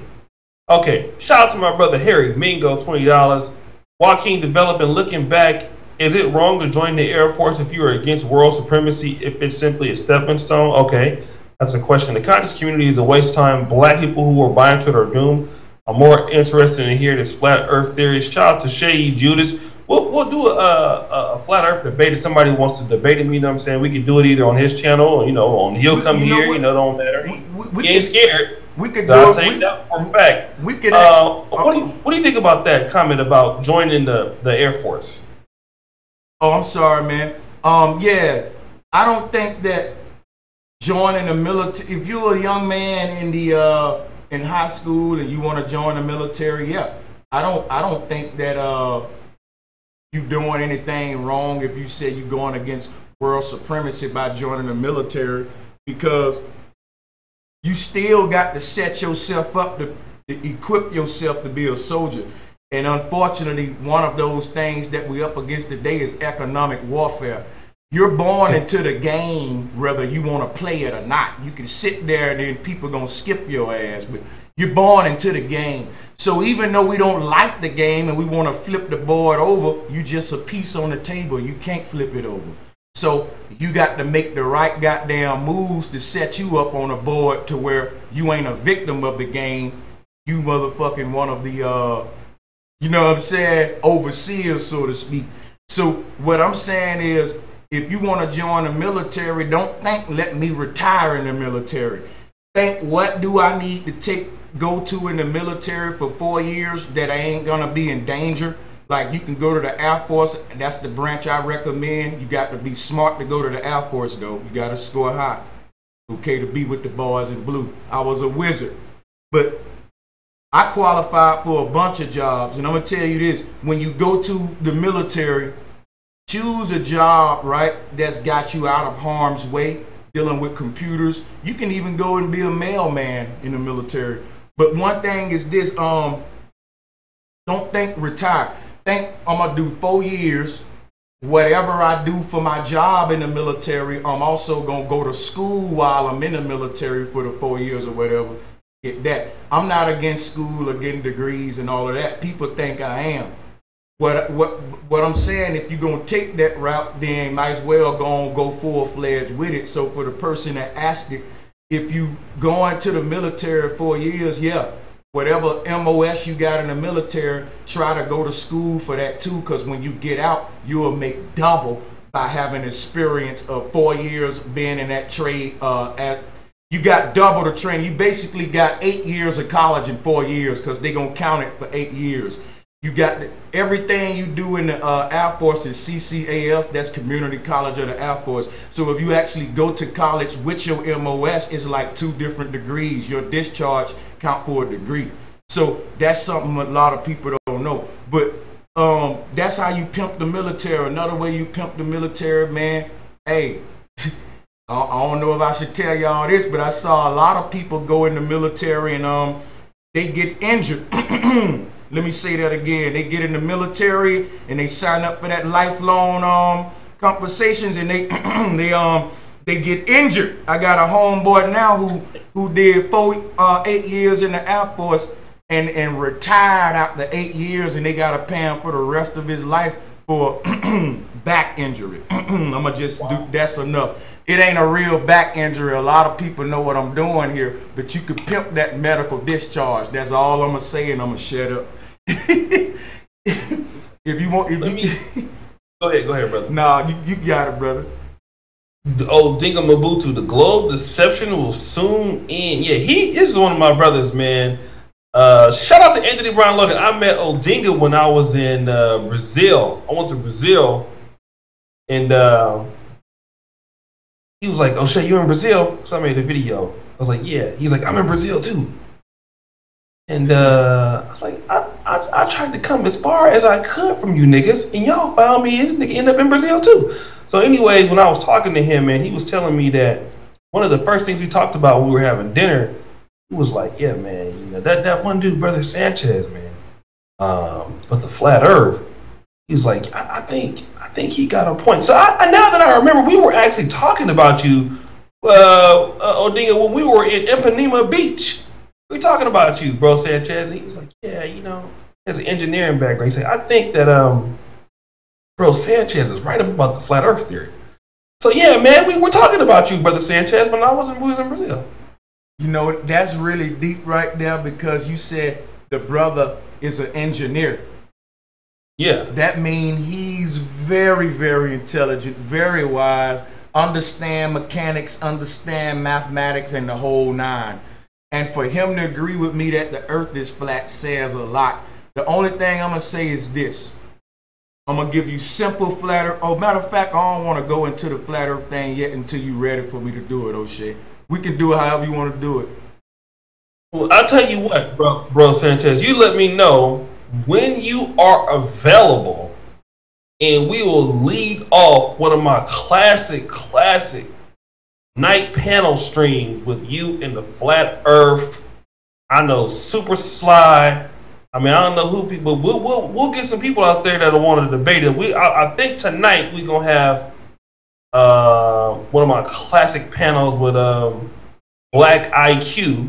Okay, shout out to my brother Harry Mingo, $20. Joaquin Developing, looking back, is it wrong to join the Air Force if you are against world supremacy if it's simply a stepping stone? Okay, that's a question. The conscious community is a waste of time. Black people who are buying to their doom. I'm more interested in hearing this flat Earth theory. Shout out to Shay Judas. We'll do a flat Earth debate if somebody wants to debate him. You know what I'm saying? We could do it either on his channel or on he'll come here. It don't matter. He ain't scared. We could do it. I'll take that for a fact. We could. What do you think about that comment about joining the Air Force? Oh, I'm sorry, man. Yeah, I don't think that joining the military. If you're a young man in high school and you want to join the military, yeah, I don't think that you doing anything wrong if you say you're going against world supremacy by joining the military, because you still got to set yourself up to equip yourself to be a soldier. And unfortunately, one of those things that we up against today is economic warfare. You're born into the game whether you want to play it or not. You can sit there and then people gonna skip your ass, but you're born into the game. So even though we don't like the game and we want to flip the board over, you just a piece on the table. You can't flip it over. So you got to make the right goddamn moves to set you up on a board to where you ain't a victim of the game. You motherfucking one of the, you know what I'm saying, overseers, so to speak. So what I'm saying is, if you want to join the military, don't think, let me retire in the military. Think, what do I need to go to in the military for 4 years that I ain't going to be in danger? Like, you can go to the Air Force. That's the branch I recommend. You got to be smart to go to the Air Force, though. You got to score high, okay, to be with the boys in blue. I was a wizard. But I qualified for a bunch of jobs. And I'm going to tell you this. When you go to the military, choose a job, right, that's got you out of harm's way, dealing with computers. You can even go and be a mailman in the military. But one thing is this, don't think retire. Think I'm gonna do 4 years. Whatever I do for my job in the military, I'm also gonna go to school while I'm in the military for the 4 years or whatever. Get that. I'm not against school or getting degrees and all of that. People think I am. What I'm saying, if you're gonna take that route, then might as well go full-fledged with it. So for the person that asked it, if you go into the military 4 years, yeah, whatever MOS you got in the military, try to go to school for that too, because when you get out, you'll make double by having experience of 4 years being in that trade. You got double the training. You basically got 8 years of college in 4 years, because they're gonna count it for 8 years. You got everything you do in the Air Force is CCAF, that's Community College of the Air Force. So if you actually go to college with your MOS, it's like 2 different degrees. Your discharge count for a degree. So that's something a lot of people don't know. But that's how you pimp the military. Another way you pimp the military, man, hey, I don't know if I should tell y'all this, but I saw a lot of people go in the military and they get injured. Let me say that again. They get in the military and they sign up for that lifelong compensations, and they they get injured. I got a homeboy now who did 8 years in the Air Force and retired after 8 years, and they got to pay him for the rest of his life for back injury. I'ma just do, that's enough. It ain't a real back injury. A lot of people know what I'm doing here, but you could pimp that medical discharge. That's all I'm gonna say, and I'm gonna shut up. If you want, Go ahead, brother. Nah, you got it, brother. Dinga Mabutu, the globe deception will soon end. Yeah, he is one of my brothers, man. Shout out to Anthony Brown Logan. I met Odinga when I was in Brazil. I went to Brazil, and he was like, "Oshay, you in Brazil?" So I made a video. I was like, "Yeah." He's like, "I'm in Brazil too." And I was like, I tried to come as far as I could from you niggas, and y'all found me, and this nigga ended up in Brazil too. So anyways, when I was talking to him, man, he was telling me that one of the first things we talked about when we were having dinner, he was like, yeah, man, you know, that one dude, brother Sanchez, man, but the flat earth, he was like, I think he got a point. So now that I remember, we were actually talking about you, Odinga, when we were in Ipanema Beach. We talking about you, bro, Sanchez. And he was like, yeah, you know, he has an engineering background. He said, I think that bro Sanchez is right about the flat earth theory. So yeah, man, we were talking about you, brother Sanchez, but I wasn't in Brazil. You know, that's really deep right there, because you said the brother is an engineer. Yeah. That means he's very, very intelligent, very wise, understand mechanics, understand mathematics, and the whole nine. And for him to agree with me that the earth is flat says a lot. The only thing I'm going to say is this. I'm going to give you simple flat earth. Oh, matter of fact, I don't want to go into the flat earth thing yet until you're ready for me to do it, Oshay. We can do it however you want to do it. Well, I'll tell you what, bro Sanchez, you let me know when you are available, and we will lead off one of my classic night panel streams with you in the flat earth. I know Super Sly. I mean, I don't know who people. We'll get some people out there that'll want to debate it. I think tonight we're gonna have one of my classic panels with Black IQ,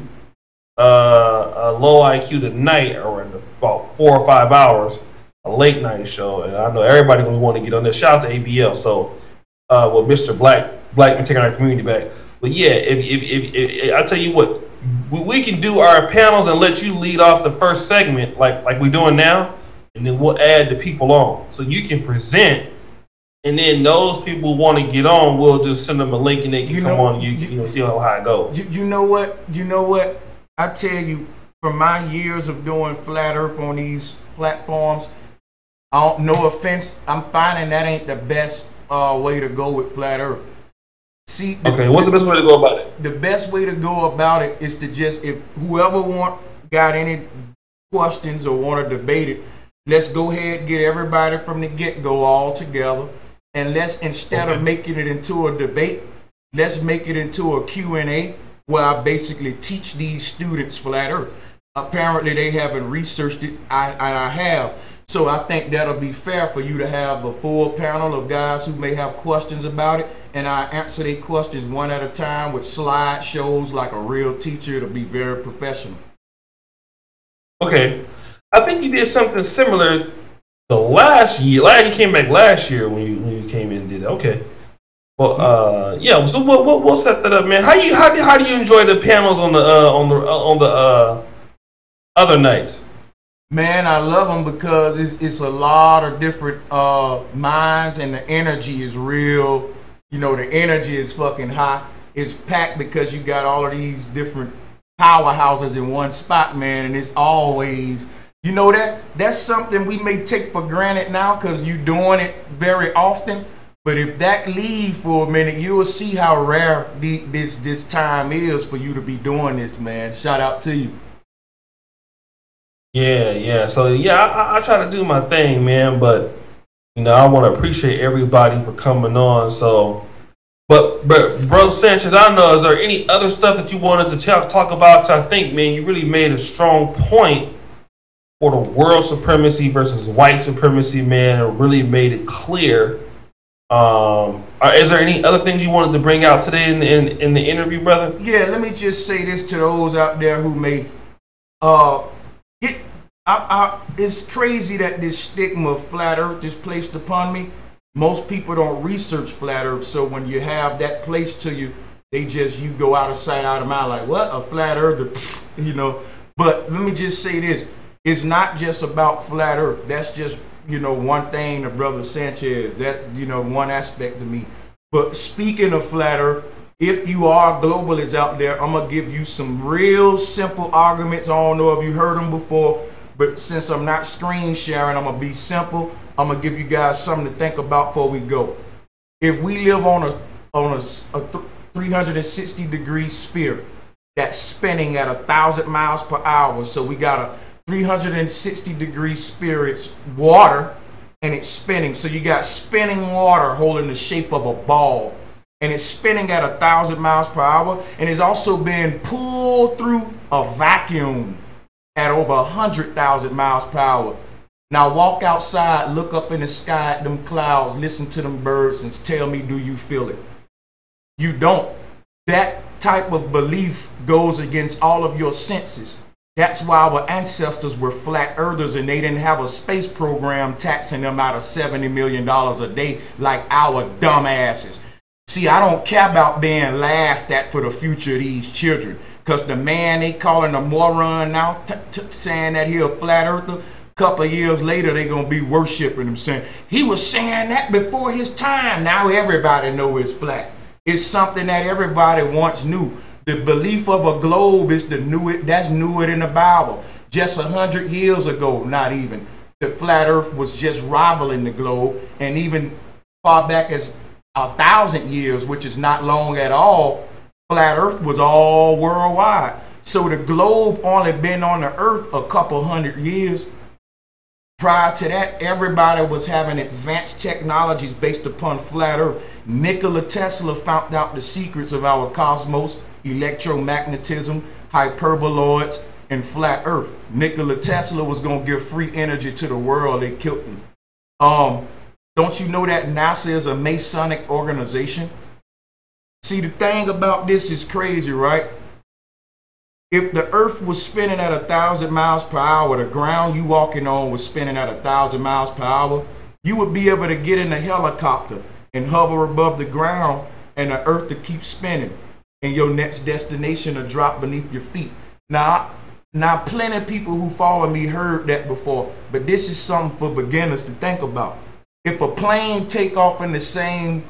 Low IQ tonight, or in about 4 or 5 hours, a late night show, and I know everybody gonna want to get on this. Shout out to ABL. So with Mr. Black been taking our community back. But yeah, if I tell you what, we can do our panels and let you lead off the first segment like we're doing now, and then we'll add the people on so you can present, and then those people who want to get on, we'll just send them a link and they can come on. You know, see how it goes. You know what? I tell you, from my years of doing flat earth on these platforms, no offense, I'm finding that ain't the best way to go with flat earth. See, okay, what's the best way to go about it? The best way to go about it is to just, if whoever got any questions or want to debate it, let's go ahead and get everybody from the get-go all together, And let's, instead of making it into a debate, let's make it into a Q&A where I basically teach these students flat earth. Apparently they haven't researched it, I have. So I think that'll be fair for you to have a full panel of guys who may have questions about it, and I answer their questions one at a time with slideshows like a real teacher. It'll be very professional. Okay. I think you did something similar the last year. You came back last year when you came in and did it. Okay. Well, yeah. So we'll set that up, man. How do you enjoy the panels on the other nights? Man, I love them because it's a lot of different minds, and the energy is real. You know, the energy is fucking high. It's packed because you got all of these different powerhouses in one spot, man, and it's always, you know, that's something we may take for granted now because you're doing it very often. But if that leave for a minute, you will see how rare this time is for you to be doing this, man. Shout out to you. Yeah. So yeah, I try to do my thing, man. But you know, I want to appreciate everybody for coming on. So, but bro Sanchez, I don't know, is there any other stuff that you wanted to talk about? Because I think, man, you really made a strong point for the world supremacy versus white supremacy, man. It really made it clear. Is there any other things you wanted to bring out today in the interview, brother? Yeah, let me just say this to those out there who may it's crazy that this stigma of flat earth is placed upon me. Most people don't research flat earth, so when you have that placed to you, you go out of sight, out of mind, like, what, a flat earth, you know. But let me just say this, it's not just about flat earth. That's just, you know, one thing to brother Sanchez, that, you know, one aspect of me. But speaking of flat earth, if you are globalists out there, I'm gonna give you some real simple arguments. I don't know if you heard them before, but since I'm not screen sharing, I'm gonna be simple. I'm gonna give you guys something to think about before we go. If we live on a 360-degree sphere that's spinning at 1,000 miles per hour, so we got a 360-degree sphere, it's water, and it's spinning. So you got spinning water holding the shape of a ball, and it's spinning at 1,000 miles per hour, and it's also being pulled through a vacuum at over 100,000 miles per hour. Now walk outside, look up in the sky at them clouds, listen to them birds, and tell me, do you feel it? You don't. That type of belief goes against all of your senses. That's why our ancestors were flat earthers, and they didn't have a space program taxing them out of $70 million a day like our dumb asses. See, I don't care about being laughed at for the future of these children, because the man they calling a moron now, saying that he a flat earther, couple of years later they gonna be worshiping him, saying he was saying that before his time. Now everybody know it's flat. It's something that everybody once knew. The belief of a globe is that's newer than the Bible. Just 100 years ago, not even, the flat earth was just rivaling the globe, and even far back as 1,000 years, which is not long at all, flat earth was all worldwide. So the globe only been on the earth a couple hundred years. Prior to that, everybody was having advanced technologies based upon flat earth. Nikola Tesla found out the secrets of our cosmos, electromagnetism, hyperboloids, and flat earth. Nikola Tesla was going to give free energy to the world. They killed him. Don't you know that NASA is a Masonic organization? See, the thing about this is crazy, right? If the earth was spinning at 1,000 miles per hour, the ground you walking on was spinning at 1,000 miles per hour, you would be able to get in a helicopter and hover above the ground, and the earth to keep spinning, and your next destination will drop beneath your feet. Now plenty of people who follow me heard that before, but this is something for beginners to think about. If a plane take off in the same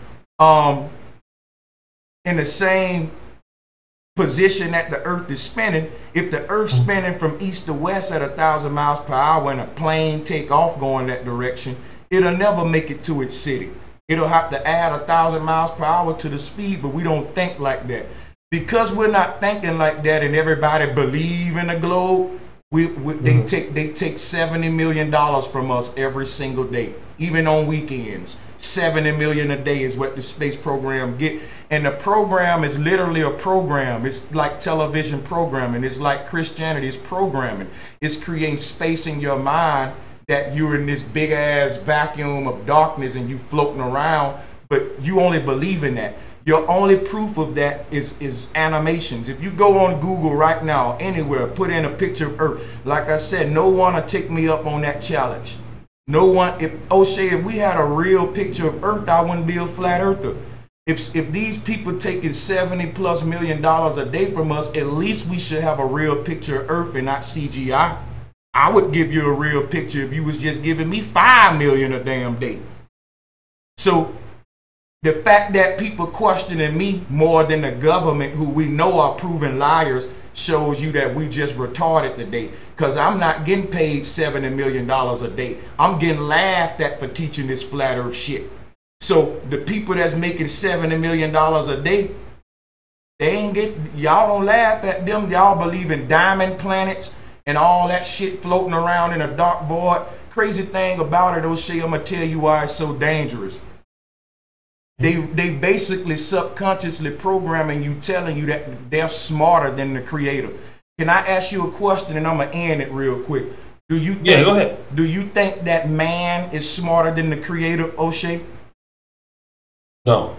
position that the earth is spinning, if the earth spinning from east to west at 1,000 miles per hour and a plane take off going that direction, it'll never make it to its city. It'll have to add 1,000 miles per hour to the speed, but we don't think like that. Because we're not thinking like that, and everybody believe in the globe, they take $70 million from us every single day, even on weekends. 70 million a day is what the space program get. And the program is literally a program. It's like television programming. It's like Christianity. It's programming. It's creating space in your mind that you're in this big ass vacuum of darkness and you floating around, but you only believe in that. Your only proof of that is animations. If you go on Google right now, anywhere, put in a picture of Earth. Like I said, no one will take me up on that challenge. No one. If Oshay, if we had a real picture of Earth, I wouldn't be a flat earther. If these people taking $70+ million a day from us, at least we should have a real picture of Earth and not CGI. I would give you a real picture if you was just giving me 5 million a damn day. So the fact that people questioning me more than the government, who we know are proven liars, shows you that we just retarded today. Because I'm not getting paid $70 million a day. I'm getting laughed at for teaching this flat earth shit. So the people that's making $70 million a day, they ain't y'all don't laugh at them. Y'all believe in diamond planets and all that shit floating around in a dark void. Crazy thing about it, Oshay, I'm gonna tell you why it's so dangerous. They basically subconsciously programming you, telling you that they're smarter than the creator. Can I ask you a question, and I'm gonna end it real quick? Do you think, yeah, go ahead. Do you think that man is smarter than the creator, Oshay? No.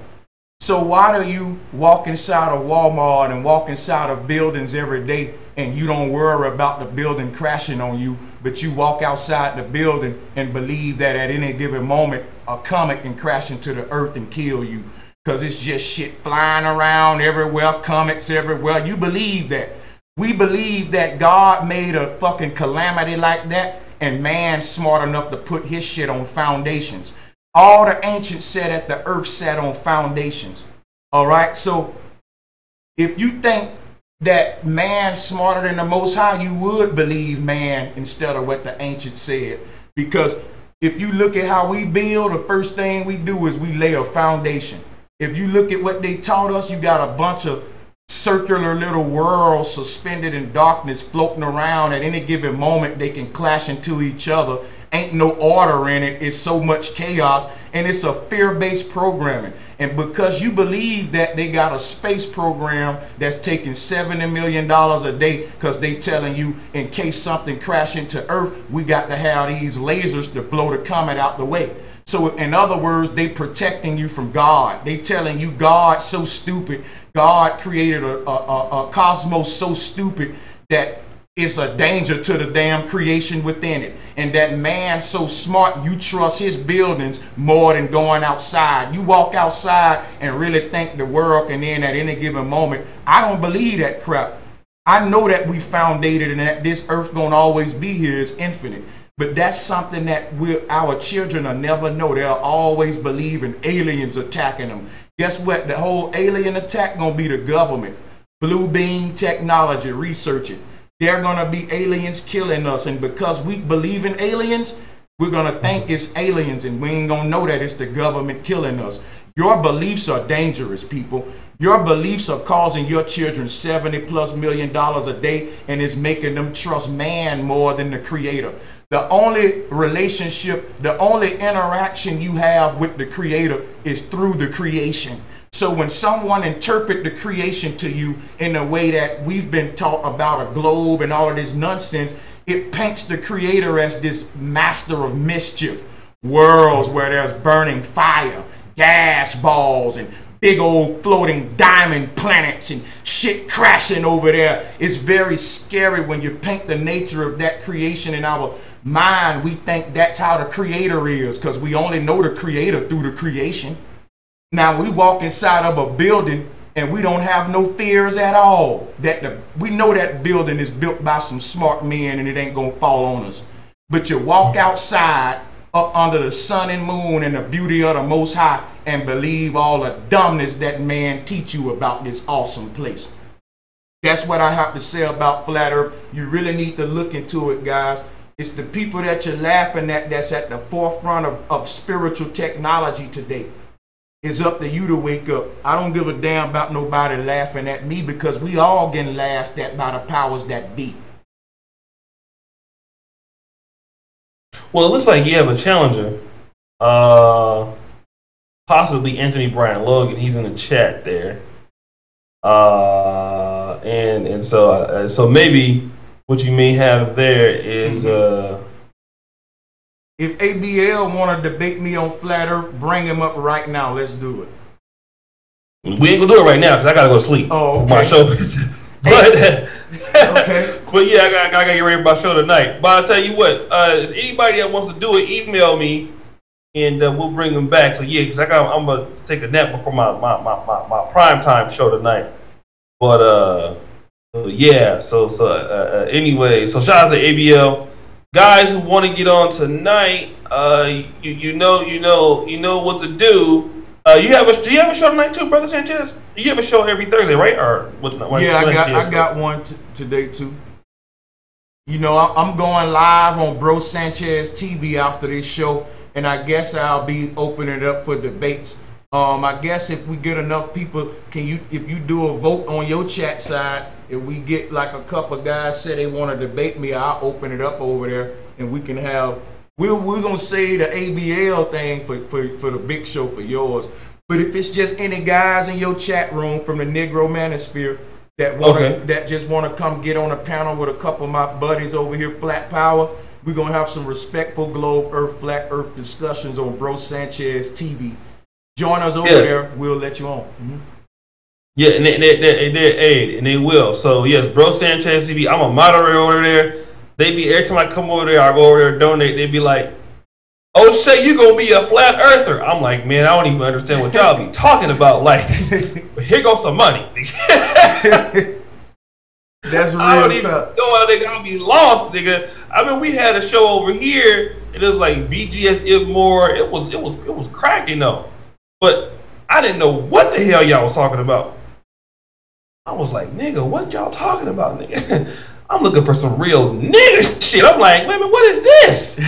So why do you walk inside of Walmart and walk inside of buildings every day and you don't worry about the building crashing on you, but you walk outside the building and believe that at any given moment a comet can crash into the earth and kill you because it's just shit flying around everywhere, comets everywhere? You believe that. We believe that God made a fucking calamity like that and man's smart enough to put his shit on foundations. All the ancients said that the earth sat on foundations. All right. So if you think that man's smarter than the Most High, you would believe man instead of what the ancients said. Because if you look at how we build, the first thing we do is we lay a foundation. If you look at what they taught us, you got a bunch of circular little worlds suspended in darkness floating around. At any given moment they can clash into each other. Ain't no order in it. It's so much chaos, and it's a fear-based programming. And because you believe that they got a space program that's taking $70 million a day because they telling you in case something crash into Earth, we got to have these lasers to blow the comet out the way. So in other words, they protecting you from God. They telling you God's so stupid. God created a cosmos so stupid that it's a danger to the damn creation within it. And that man so smart, you trust his buildings more than going outside. You walk outside and really think the world can end at any given moment. I don't believe that crap. I know that we founded and that this earth gonna always be here. It's infinite. But that's something that our children will never know. They'll always believe in aliens attacking them. Guess what? The whole alien attack gonna be the government. Blue beam technology, research it. They're going to be aliens killing us. And because we believe in aliens, we're going to think it's aliens. And we ain't going to know that it's the government killing us. Your beliefs are dangerous, people. Your beliefs are causing your children $70+ million a day. And it's making them trust man more than the creator. The only relationship, the only interaction you have with the creator is through the creation. So when someone interpret the creation to you in a way that we've been taught about a globe and all of this nonsense, it paints the creator as this master of mischief. Worlds where there's burning fire, gas balls, and big old floating diamond planets and shit crashing over there. It's very scary when you paint the nature of that creation in our mind. We think that's how the creator is because we only know the creator through the creation. Now we walk inside of a building and we don't have no fears at all. We know that building is built by some smart men and it ain't gonna fall on us. But you walk outside up under the sun and moon and the beauty of the Most High and believe all the dumbness that man teach you about this awesome place. That's what I have to say about flat earth. You really need to look into it, guys. It's the people that you're laughing at that's at the forefront of spiritual technology today. It's up to you to wake up. I don't give a damn about nobody laughing at me because we all getting laughed at by the powers that be. Well, it looks like you have a challenger. possibly Anthony Brian Logan. He's in the chat there. And so maybe what you may have there is if ABL want to debate me on Flat Earth, bring him up right now. Let's do it. We ain't gonna do it right now because I gotta go to sleep. Oh, okay. My show. But okay. But yeah, I gotta get ready for my show tonight. But I'll tell you what, is anybody that wants to do it, email me and we'll bring them back. So yeah, because I'm gonna take a nap before my prime time show tonight. But yeah, anyway, so shout out to ABL. Guys who want to get on tonight, you know what to do. Do you have a show tonight too, Brother Sanchez? You have a show every Thursday, right? Or I got one today too. You know, I'm going live on Bro Sanchez TV after this show, and I guess I'll be opening it up for debates. I guess if we get enough people, if you do a vote on your chat side, if we get like a couple guys say they want to debate me, I'll open it up over there, and we can have. We're gonna say the ABL thing for the big show for yours. But if it's just any guys in your chat room from the Negromanosphere that just wanna come get on a panel with a couple of my buddies over here, FlatPower, we're gonna have some respectful globe earth, flat earth discussions on Bro Sanchez TV. Join us over there, we'll let you on. Mm-hmm. Yeah, and they will. So yes, Bro Sanchez TV, I'm a moderator over there. They be every time I come over there, I go over there and donate. They be like, "Oshay, you gonna be a flat earther?" I'm like, man, I don't even understand what y'all be talking about. Like, here goes some money. That's real I don't even tough. know, nigga. I'll be lost, nigga. I mean, we had a show over here. It was like BGS if more. It was cracking though, but I didn't know what the hell y'all was talking about. I was like, nigga, what y'all talking about, nigga? I'm looking for some real nigga shit. I'm like, wait a minute, what is this?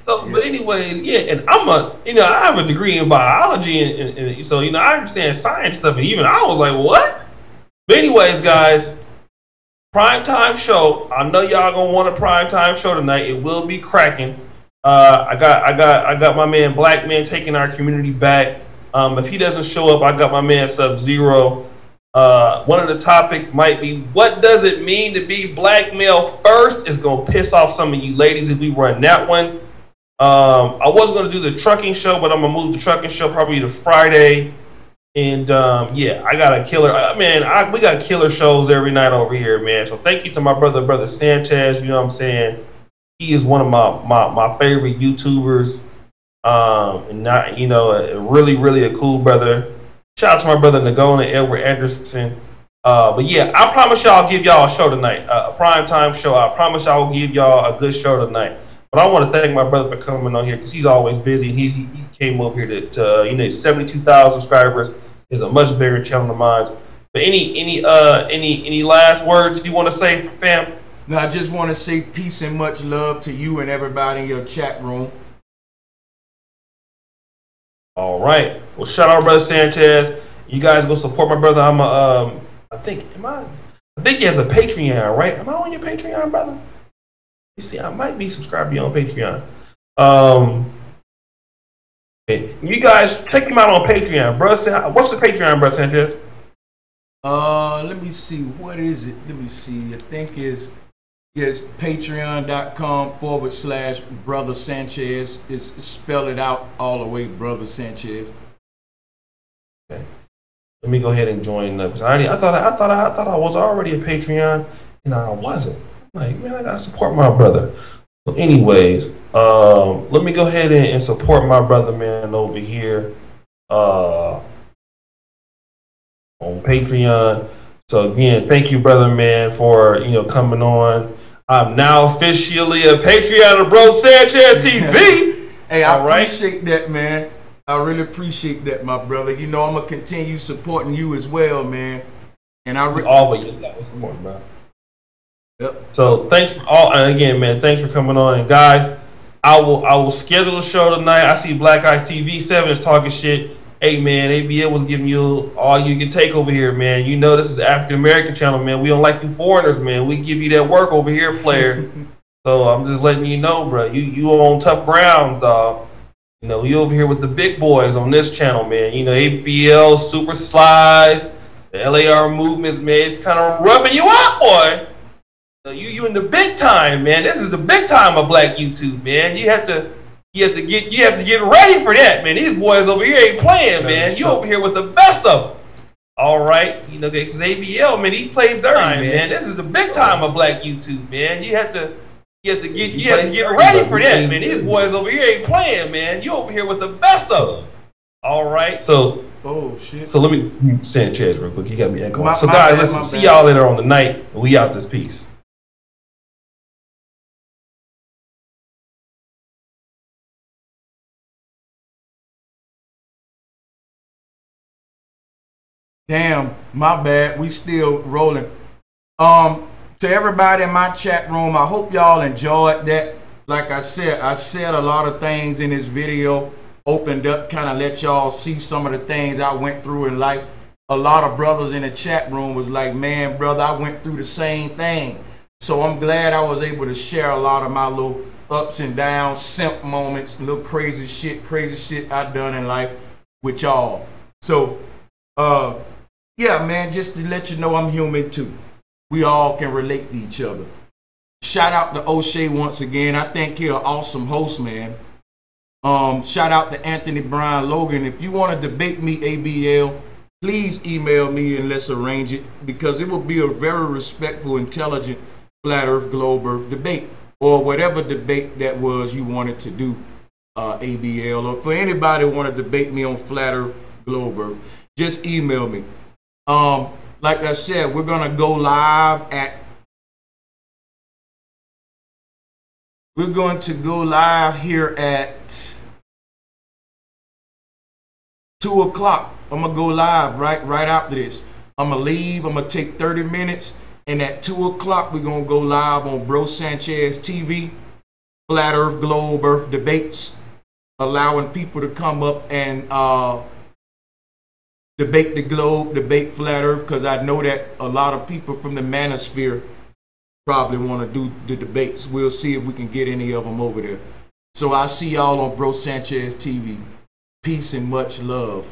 So, but anyways, yeah, and I have a degree in biology, and so, I understand science stuff, and even I was like, what? But anyways, guys, primetime show. I know y'all gonna want a primetime show tonight. It will be cracking. I got my man Black Man taking our community back. If he doesn't show up, I got my man Sub-Zero. One of the topics might be, what does it mean to be black male first? It's going to piss off some of you ladies if we run that one. I was going to do the trucking show, but I'm going to move the trucking show probably to Friday. And yeah, I got a killer. We got killer shows every night over here, man. So thank you to my brother Sanchez. You know what I'm saying? He is one of my favorite YouTubers. And not, really a cool brother. Shout out to my brother Nagona, Edward Anderson. But yeah, I promise y'all I'll give y'all a show tonight, a primetime show. I promise y'all will give y'all a good show tonight. But I want to thank my brother for coming on here because he's always busy. And he came over here to 72,000 subscribers is a much bigger channel than mine. But any last words you want to say, fam? No, I just want to say peace and much love to you and everybody in your chat room. All right. Well, shout out, brother Sanchez. You guys go support my brother. I think he has a Patreon, right? Am I on your Patreon, brother? You see, I might be subscribed to you on Patreon. You guys check him out on Patreon, bro. What's the Patreon, brother Sanchez? Let me see. What is it? Let me see. I think it's patreon.com/Brother Sanchez. It's spell it out all the way, Brother Sanchez. Okay. Let me go ahead and join because I thought I was already a Patreon and I wasn't. Like, man, I gotta support my brother. So anyways, let me go ahead and support my brother, man, over here on Patreon. So again, thank you, brother, man, for coming on. I'm now officially a Patreon of Bro Sanchez TV. Hey, I appreciate that, man. I really appreciate that, my brother. I'm gonna continue supporting you as well, man. And I always support, bro. Yep. So thanks for all, and again, man, thanks for coming on. And guys, I will schedule a show tonight. I see Black Eyes TV 7 is talking shit. Hey man, ABL was giving you all you can take over here, man. This is African American channel, man. We don't like you foreigners, man. We give you that work over here, player. So I'm just letting you know, bro. You on tough ground, dog. You know, you over here with the big boys on this channel, man. You know, ABL, Super Slides, the LAR movement, man. It's kind of roughing you out, boy. You in the big time, man. This is the big time of black YouTube, man. You have to get ready for that, man. These boys over here ain't playing, man. You over here with the best of them. All right, you know, because ABL, man, he plays dirty, man. This is the big time of black YouTube, man. You have to get ready for that, man. These boys over here ain't playing, man. You over here with the best of them. All right, so shit. So let me Sanchez real quick. You got me echoing. So guys, listen, see y'all later on the night. We out this piece. Damn, my bad. We still rolling. To everybody in my chat room, I hope y'all enjoyed that. Like I said a lot of things in this video. Opened up, kind of let y'all see some of the things I went through in life. A lot of brothers in the chat room was like, man, brother, I went through the same thing. So I'm glad I was able to share a lot of my little ups and downs, simp moments, little crazy shit I done in life with y'all. So, yeah, man, just to let you know I'm human too. We all can relate to each other. Shout out to Oshay once again. I think you're an awesome host, man. Shout out to Anthony Brian Logan. If you want to debate me, ABL, please email me and let's arrange it, because it will be a very respectful, intelligent, flat earth, globe earth debate, or whatever debate that was you wanted to do, ABL, or for anybody who want to debate me on flat earth, globe earth, just email me. Like I said, we're gonna go live at here at 2 o'clock. I'm gonna go live right after this. I'm gonna leave. I'm gonna take 30 minutes, and at 2 o'clock we're gonna go live on Bro Sanchez TV, Flat Earth, Globe Earth debates, allowing people to come up and debate the globe, debate flat earth, because I know that a lot of people from the manosphere probably want to do the debates. We'll see if we can get any of them over there. So I'll see y'all on Bro Sanchez TV. Peace and much love.